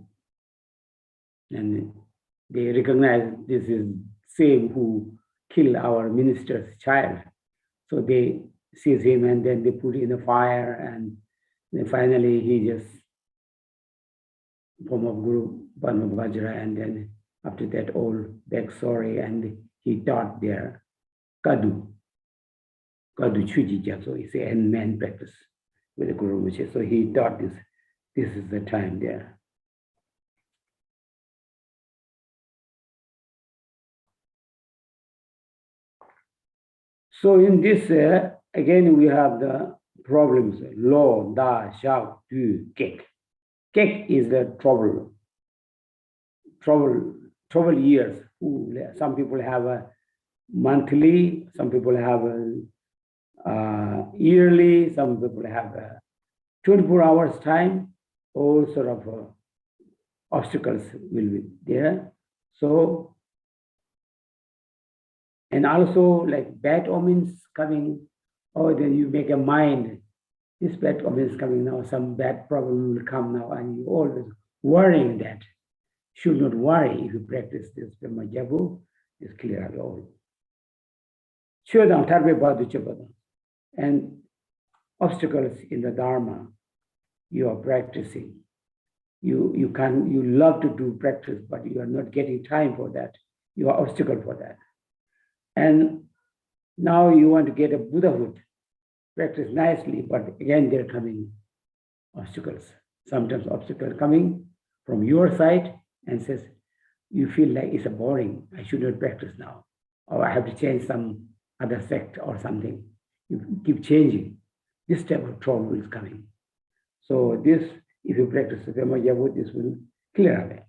and they recognize this is same who killed our minister's child. So they seize him and then they put in the fire, and then finally he just form of Guru Padma Vajra, and then after that all back sorry, and he taught their Kadu Chuji Jap. So it's a man practice with the Guru Rinpoche. So he taught this. This is the time there. So in this, again, we have the problems: lo, da, shao, du, kek. Kek is the trouble years. Some people have a monthly, some people have a yearly, some people have a 24 hours time. All sort of obstacles will be there. So, and also like bad omens coming, or then you make a mind, this bad omen is coming now, some bad problem will come now, and you always worrying that. Should not worry if you practice this Brahma Jabu, is clear at all. And obstacles in the Dharma, you are practicing. You love to do practice, but you are not getting time for that. You are obstacle for that. And now you want to get a Buddhahood, practice nicely, but again they're coming obstacles. Sometimes obstacles coming from your side and says, you feel like it's a boring, I should not practice now, or I have to change some other sect or something. You keep changing. This type of trouble is coming. So this, if you practice the Brahma Jabu, this will clear away.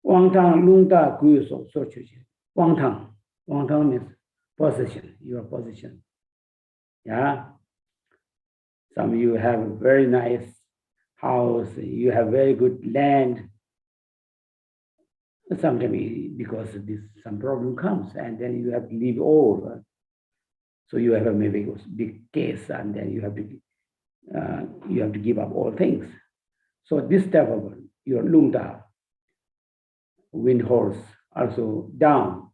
Wang Tang Lung Da Gu So So Chu Chi. Wang Tang means possession, your possession. Yeah. Some of you have a very nice house, you have very good land. Sometimes because of this, some problem comes, and then you have to leave all. So you have a maybe big case, and then you have to give up all things. So this type of your lungta, wind horse, also down.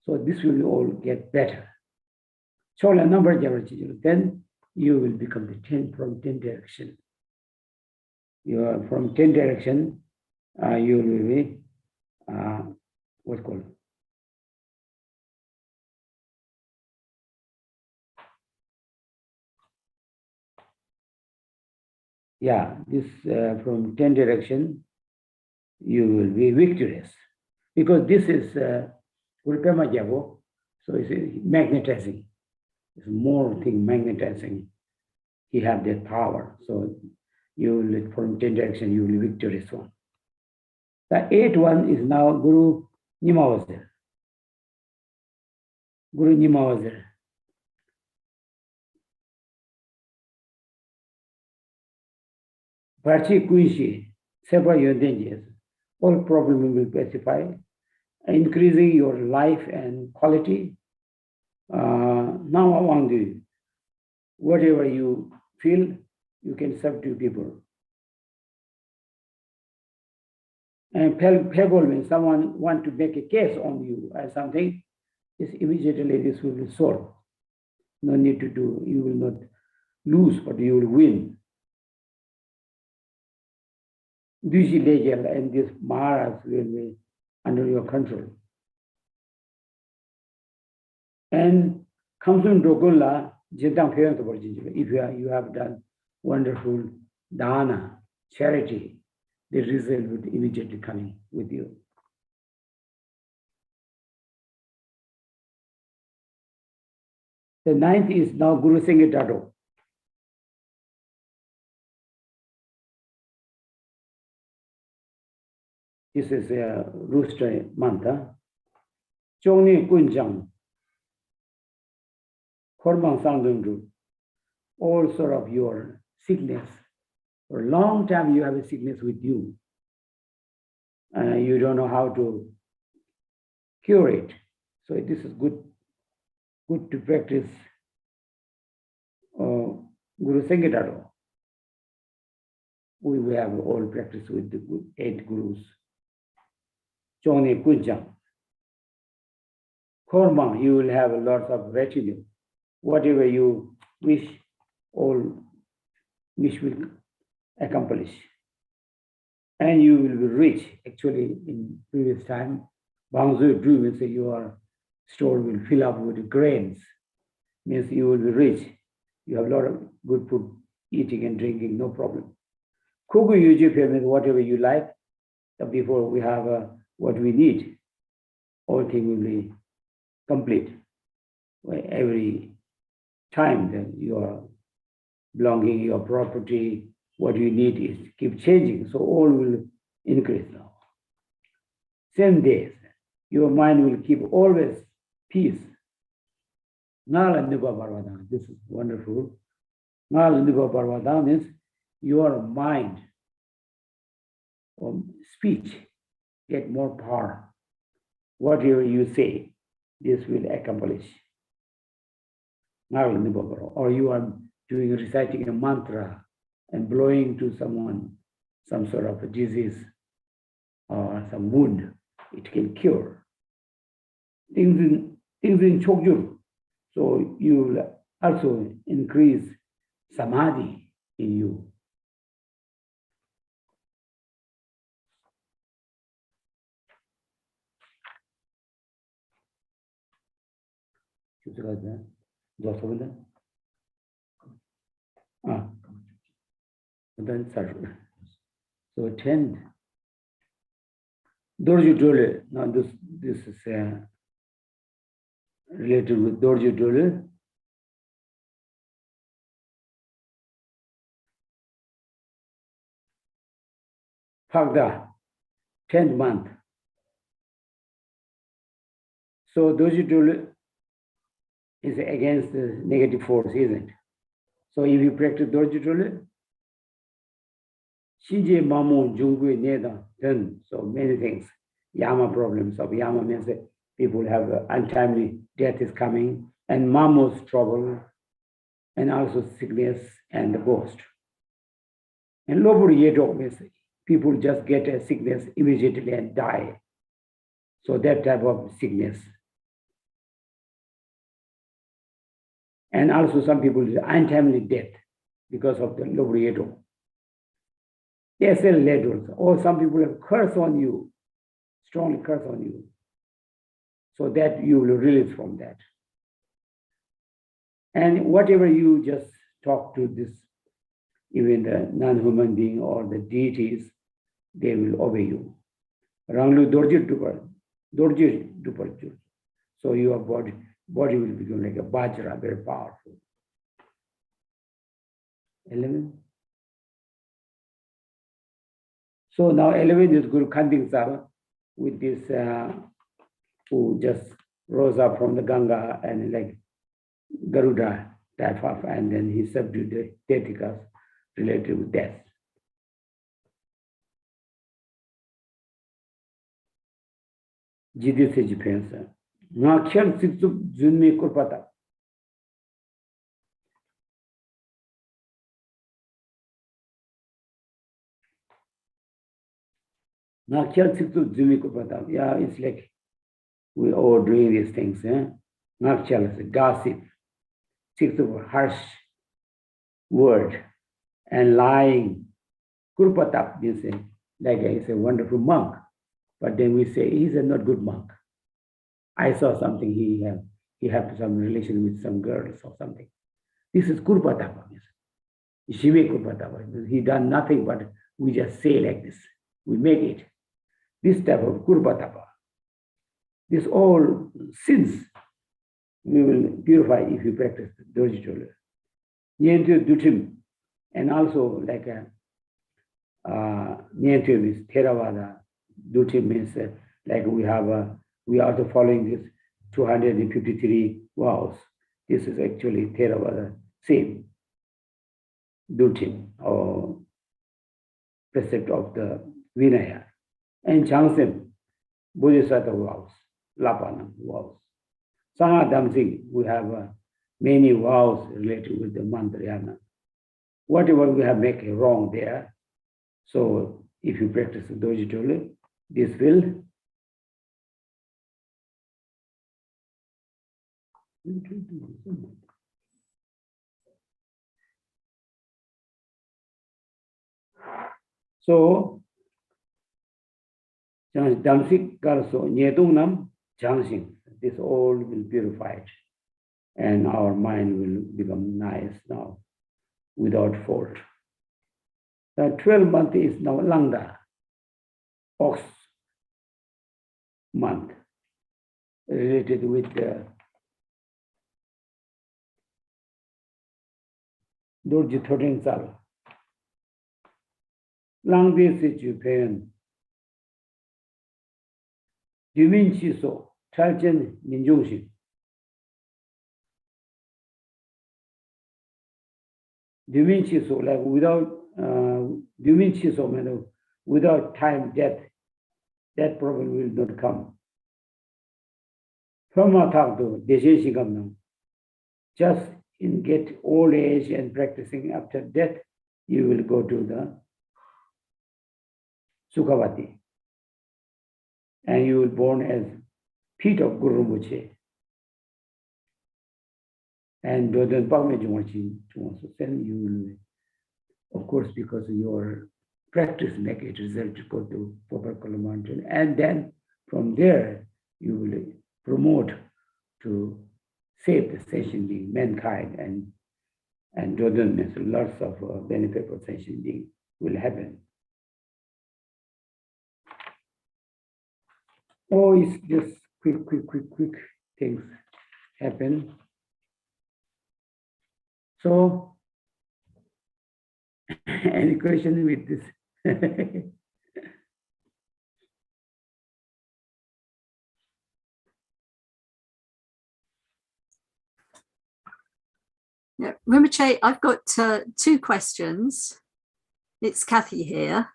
So this will all get better. Chola number, then you will become the 10 from 10 direction. You are from 10 direction, you will be what's called? Yeah, this from 10 direction, you will be victorious. Because this is Urpema Jabo, so it's magnetizing. It's more thing magnetizing. He have that power. So you will, from 10 direction, you will be victorious one. The 8th one is now Guru Nima was there. Guru Nima was there. Parchi Kuishi, several Yodenjes, all problems will pacify, increasing your life and quality. Now I want to, whatever you feel, you can serve to people. And pebble, when someone want to make a case on you or something, is immediately this will be solved. No need to do, you will not lose, but you will win. Duji Lejel and this Maharaj will be under your control. And Kamsun Dogulla, Jidam if you have done wonderful dana, charity, the result would immediately come with you. The 9th is now Guru Singitado. This is a rooster month. Chongni Kunjang. Kormang Sangdungdu. All sort of your sickness. For a long time you have a sickness with you. You don't know how to cure it. So this is good to practice Guru Sangitaro. We have all practice with the 8 gurus. Chongni Kunjang. Korma, you will have a lot of retinue. Whatever you wish, all wish will accomplish. And you will be rich. Actually, in previous time, Bangzu drew will say your store will fill up with grains. Means you will be rich. You have a lot of good food, eating and drinking, no problem. Kugu Yuji means whatever you like. Before we have what we need, all things will be complete. Every time that you are belonging, your property, what you need is keep changing. So all will increase now. Same days, your mind will keep always peace. This is wonderful. Means your mind or speech get more power. Whatever you say, this will accomplish. Or you are reciting a mantra and blowing to someone some sort of a disease or some wound, it can cure. Things in Chogyur. So you will also increase samadhi in you. So 10. Dorji Dole. Now this is related with Dorji Dole. Phagda, 10th month. So Dorji Dole is against the negative force, isn't it? So if you practice Dorji Dole, Shije Mamu Jungwe Neda, then so many things. Yama problems of Yama means that people have untimely death is coming, and Mamu's trouble, and also sickness and the ghost. And Lobur Yedo means people just get a sickness immediately and die. So that type of sickness. And also some people untimely death because of the Lobur Yedo. Yes, or some people have curse on you, strongly curse on you. So that you will release from that. And whatever you just talk to this, even the non-human being or the deities, they will obey you. Ranglu dorji dupar. So your body will become like a bajra, very powerful. 11. So now 11 is Guru Khanding Sava with this who just rose up from the Ganga and like Garuda type of, and then he subdued the Tetikas related with death. Jidit se jipensa. Na khyal siksup junme kurpata. Na khyal siksup junme kurpata. Yeah, it's like we all doing these things. Na khyal is gossip. Siksup harsh word and lying. Kurpatap means like he's a wonderful monk. But then we say he's a not good monk. I saw something he had some relation with some girls or something. This is Kurpatapa. Shive Kurpatapa. He done nothing, but we just say like this. We make it. This type of Kurpatapa. This all sins. we will purify if you practice Dorji Chole. Nyentu Dutim, and also like Nyentu is Theravada. Dutim means like we are also following this 253 vows. This is actually Theravada, same Dutim or precept of the Vinaya. And Changsen, Bodhisattva vows, Lapana vows. Sangha Damsing, we have many vows related with the Mantrayana. Whatever we have make wrong there, so if you practice Dorji Chole, this will so Damsik also Nyetungnam Changsing, this all will purify it, and our mind will become nice now without fault. The 12th month is now Langda, ox month, related with the Dorji 13 Sal. Langdi si Japan. Dumin Chiso, Chalchen Minjungshin. Dumin Chiso, like without Dumin Chiso, without time, death, that problem will not come. From Atakdo, Deshe Shigamnam, just in get old age and practicing after death, you will go to the Sukhavati. And you will born as feet of Guru Rinpoche. And Dodan Pagme Jumachin, then you will, of course, because your practice make it result to go to proper Mountain. And then from there, you will promote to save the sentient being, mankind, and Dodan means lots of benefit for sentient being will happen. Oh, it's just quick things happen. So, any question with this? Yeah, Rinpoche, I've got 2 questions. It's Kathy here.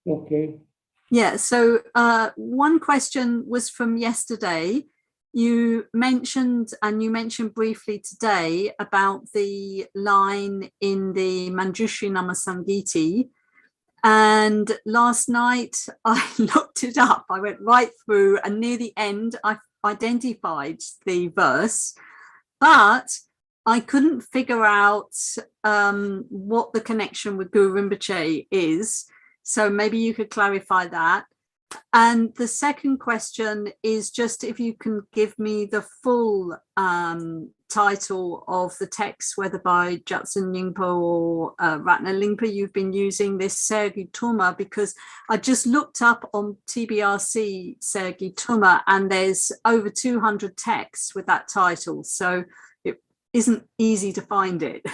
Okay. Yeah, so one question was from yesterday. You mentioned, and you mentioned briefly today, about the line in the Manjushri Namasangiti. And last night I looked it up. I went right through, and near the end I identified the verse, but I couldn't figure out what the connection with Guru Rinpoche is. So maybe you could clarify that. And the second question is just if you can give me the full title of the text, whether by Jatsen Nyingpo or Ratna Lingpa you've been using this Sergi Tuma, because I just looked up on TBRC Sergi Tuma and there's over 200 texts with that title. So it isn't easy to find it.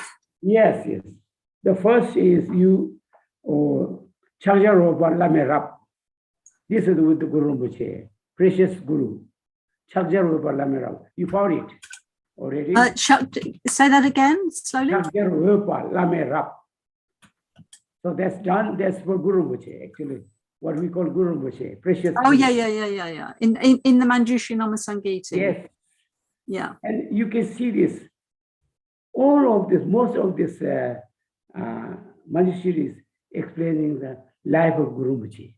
Yes. The first is you, Changja Ropa Lame Rap. This is with the Guru Rinpoche, precious Guru. Changja Ropa Lame Rap. You found it already? Say that again, slowly. Changja Ropa Lame Rap. So that's done, that's for Guru Rinpoche, actually. What we call Guru Rinpoche, precious Oh, Guru. yeah. In the Manjushri Namasangiti. Yes. Yeah. And you can see this. All of this, most of this Manjushri is explaining the life of Guru Rinpoche.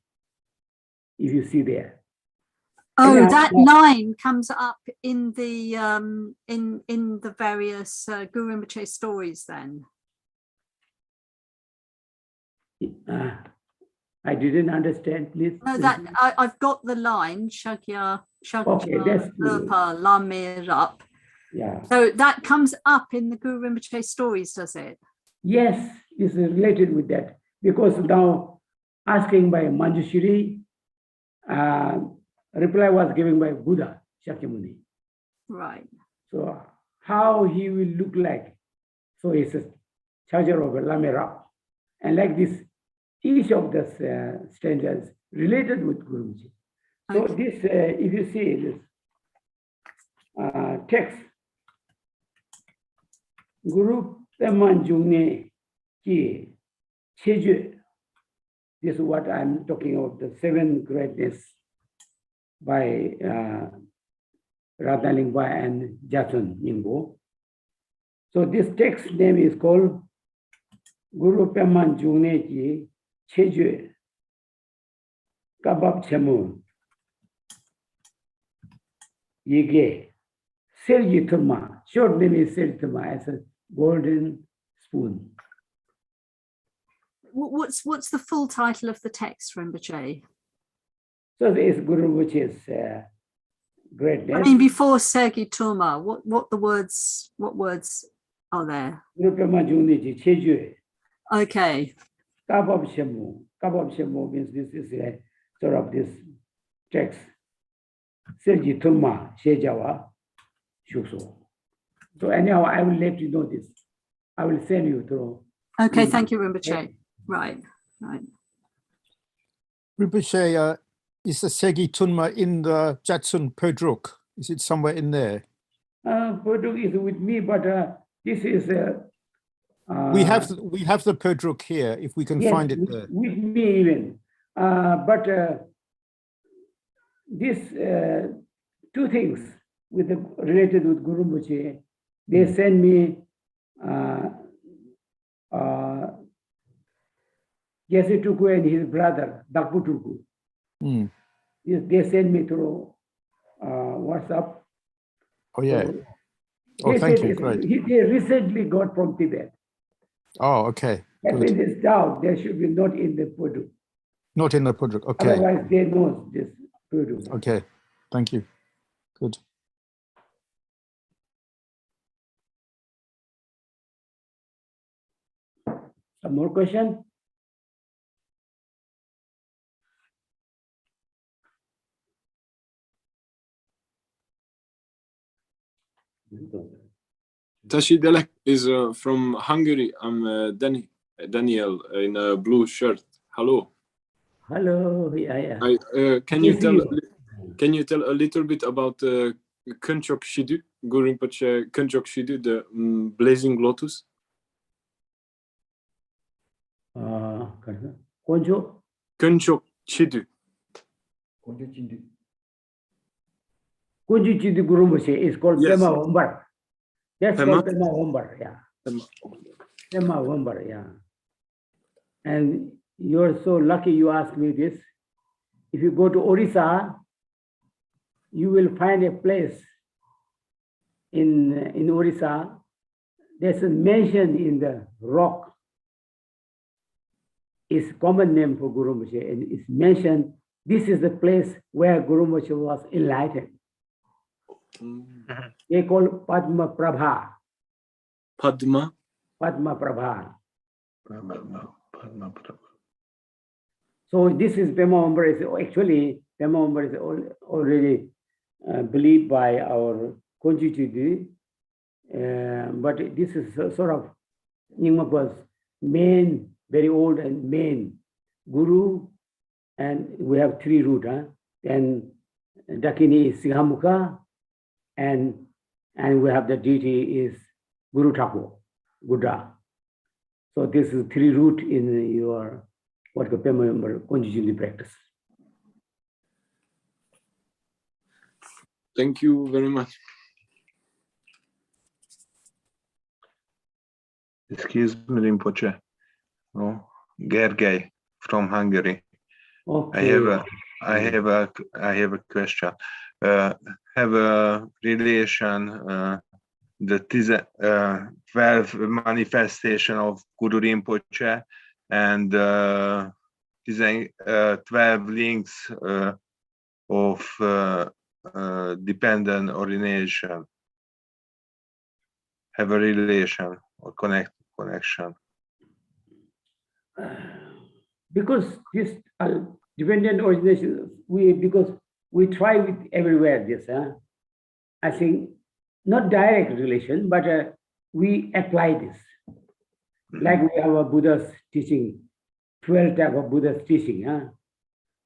If you see there. Oh, that line comes up in the in the various Guru Rinpoche stories then. I didn't understand, please. No, that I've got the line Shakya Löpa Lame Rap. Yeah. So that comes up in the Guru Rinpoche stories, does it? Yes, it's related with that. Because now asking by Manjushri, reply was given by Buddha Shakyamuni. Right. So how he will look like? So it's a charger of a lamera, and like this, each of the stanzas related with Guruji. So Okay. this, if you see this text, Guru Peman Jungne Ki Cheju. This is what I'm talking about, the seven greatness by Radha Lingpa and Jason Ningbo. So this text name is called Guru Peman Jungne Ki Cheju Kabab Chemu Yige Sergi Turma. Short name is Sergi Turma as a golden spoon. What's the full title of the text, Rinpoche? So this is Guru Rinpoche's greatness. I mean, before Sergi Turma, what words are there? Guru Peman Jungne Ki Cheju. Okay. Kabab Shemu. Kabab Shemu means this is a sort of this text. Sergi Turma Shejawa Shukso. So anyhow, I will let you know this. I will send you through. Okay, thank you, Rinpoche. Right. Rinpoche, is the Segi Tunma in the Jatsun Perdruk? Is it somewhere in there? Perduk is with me, but this is We have the Perdruk here, if we can yes, find it there. with me even. But this two things related with Guru Rinpoche, they send me Jesse Tuku and his brother, Dakpu Tuku. They send me through WhatsApp. Oh, yeah. So Oh, they thank said you. Great. they recently got from Tibet. Oh, okay. That Good. means it's down. There should be not in the Purdue. Not in the Pudruk. Okay. Otherwise, they know this Purdue. Okay. Thank you. Good. Some more question? Tashi Delek is from Hungary. I'm Daniel in a blue shirt. Hello. Hello. Yeah. Can you tell a little bit about Kunchok Shidu, Guru Rinpoche Kunchok Shidu, the blazing lotus? Konjo? Kunchok Shidu. Kunju Chidi Guru Rinpoche is called Yes. Pema Hombar. That's Pema? called Pema Hombar. Yeah. Pema Hombar. Yeah. And you're so lucky you asked me this. If you go to Orissa, you will find a place in Orissa. There's a mention in the rock. It's common name for Guru Rinpoche, and it's mentioned. This is the place where Guru Rinpoche was enlightened. They call Padma Prabha. Padma? Padma Prabha. So this is Pema Hombar. Actually, Pema Hombar is already believed by our Konjichidi. But this is sort of Nyingmapa's main, very old and main guru. And we have three roots. And Dakini is Sihamukha. And we have the deity is Guru Thakur, Buddha. So this is three root in your what Pema Hombar Konjichidi practice. Thank you very much. Excuse me, Rinpoche. No, Gergely from Hungary. Okay. I have a question. Have a relation the 12 manifestation of Guru Rinpoche and 12 links of dependent origination have a relation or connection? Because this dependent origination, because we try with everywhere this, I think not direct relation, but we apply this. Like we have a Buddha's teaching, 12 type of Buddha's teaching,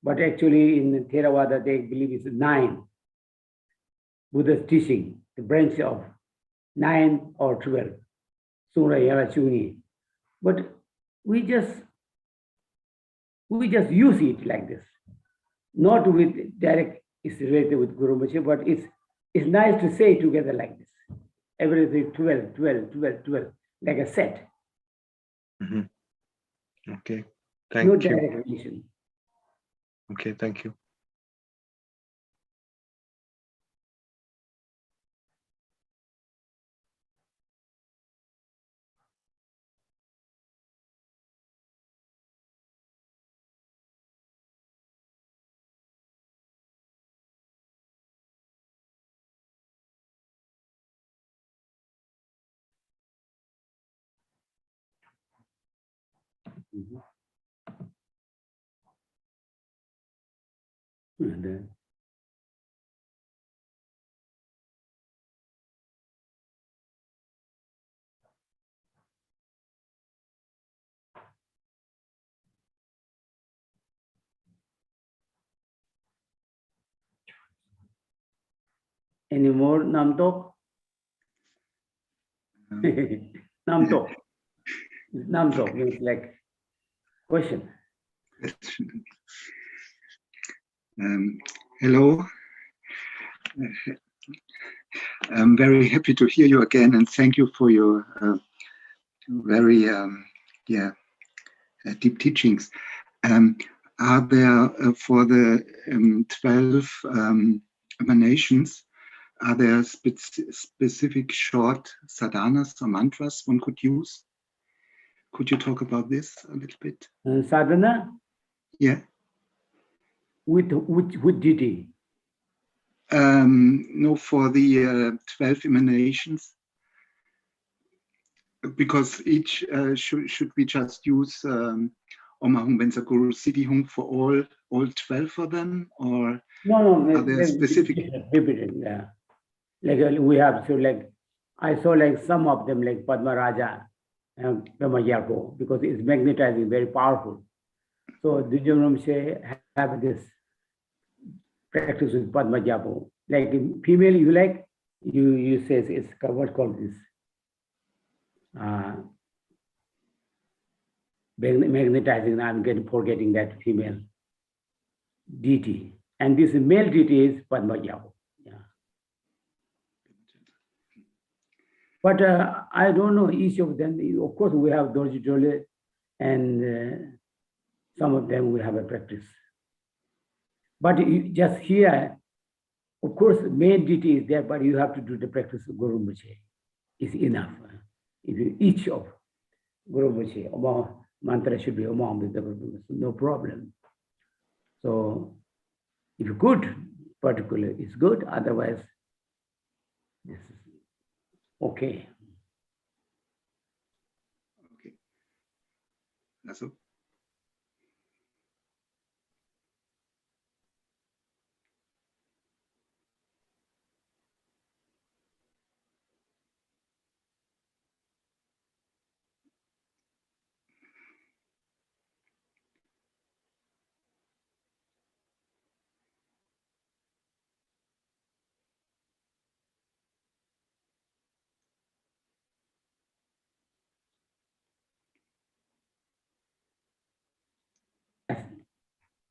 but actually in Theravada they believe it's 9 Buddha's teaching, the branch of 9 or 12, Sura Yara Chuni. But we just use it like this, not with direct. It's related with Guru Rinpoche, but it's nice to say together like this. Everything 12, 12, 12, 12, like a set. Okay, No thank you. direct relation. Okay, thank you. And then, any more Namtok? Namtok. Namtok means like question. Hello. I'm very happy to hear you again, and thank you for your very deep teachings. Are there for the 12 emanations, are there specific short sadhanas or mantras one could use? Could you talk about this a little bit? Sadhana? Yeah. With deity? No, for the 12 emanations, because each should we just use Om Ahum Benza Guru Siddhi Hum for all 12 of them, or No, are there specific? Repeated, yeah. Like we have, so like I saw like some of them like Padma Raja and Pema Yapo, because it's magnetizing, very powerful. So Dujam Rinpoche have this practice with Padma Japo. Like female, you like, you say it's what's called this magnetizing. I'm forgetting that female deity, and this male deity is Padma Japo. Yeah. But I don't know each of them. Of course, we have Dorji Dole, and some of them we have a practice. But you just here, of course, main deity is there, but you have to do the practice of Guru Rinpoche. It's enough. If you each of Guru Rinpoche, mantra should be Om with the Guru Rinpoche, no problem. So if you could, particularly, it's good. Otherwise, this is okay. Okay. That's all.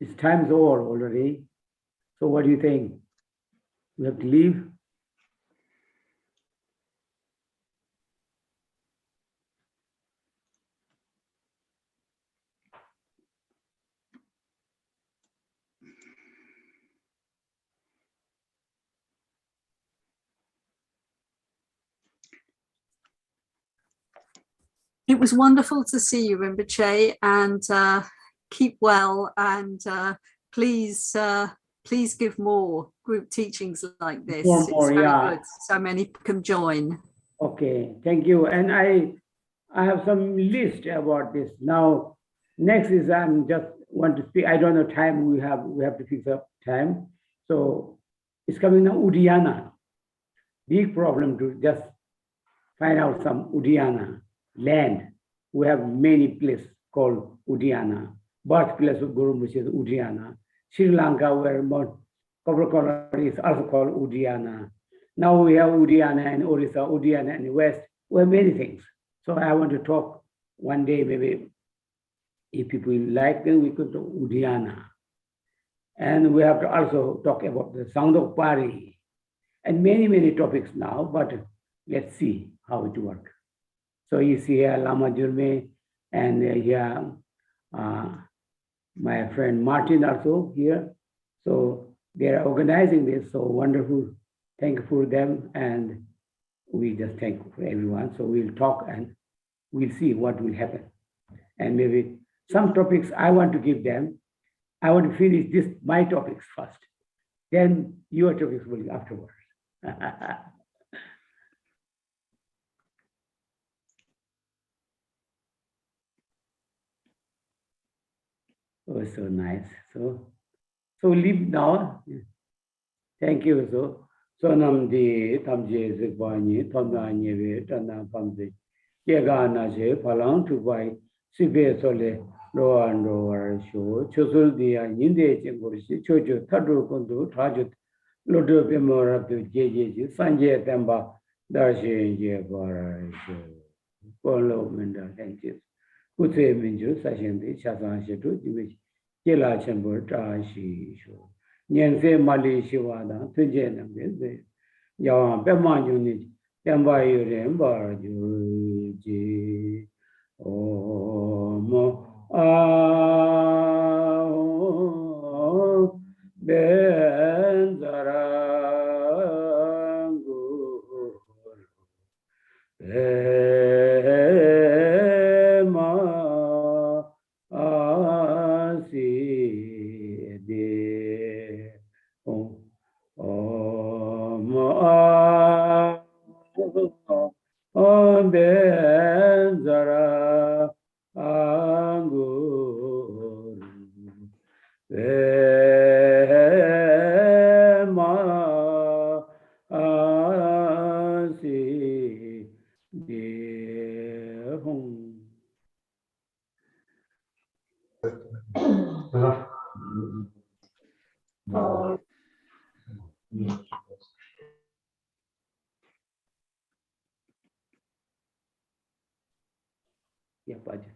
It's time's over already. So what do you think? We have to leave? It was wonderful to see you, Rinpoche, and keep well, and please give more group teachings like this. More, it's very yeah. good. So many can join. Okay, thank you. And I have some list about this. Now, next is I'm just want to speak. I don't know time. We have to fix up time. So it's coming now. Udiyana. big problem to just find out some Uddiyana land. We have many places called Uddiyana. Birthplace of Guru Rinpoche is Uddiyana. Sri Lanka, where Mount Copacabana is also called Uddiyana. Now we have Uddiyana and Orissa, Uddiyana and West. We have many things. So I want to talk one day, maybe if people like, then we could talk Uddiyana. And we have to also talk about the Sangdok Pari and many, many topics now, but let's see how it works. So you see here Lama Jurme and here my friend Martin also here. So they are organizing this, so wonderful. Thank you for them, and we just thank you for everyone. So we'll talk and we'll see what will happen. And maybe some topics I want to give them. I want to finish this, my topics first. Then your topics will be afterwards. Oh, so nice. So leave now. Thank you. So namdi tamje zikbani tamna nyeve tana pamde yega na je palang tu bai sibe sole lo an ro sho chosul dia yinde jengor si chojo thadu kondu thaju lodo be mora tu je sanje tamba darshin je bara sho polo menda thank you kutse minju sashin de chasan shi tu jibe jela chenbo ta shi sho Nyense Mali Shivada, Tujenam, Yawan Pema Unit, Yamba Yuremba Juji, Omo, Benzarangu, Benzara Angur Ema Asi Dehum. Yeah, budget.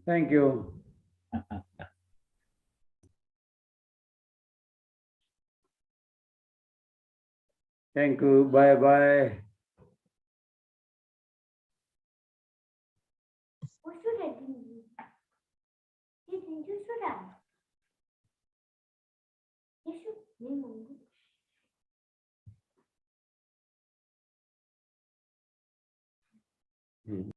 Thank you. Thank you. Bye bye. What should I do? Did you should I? You should.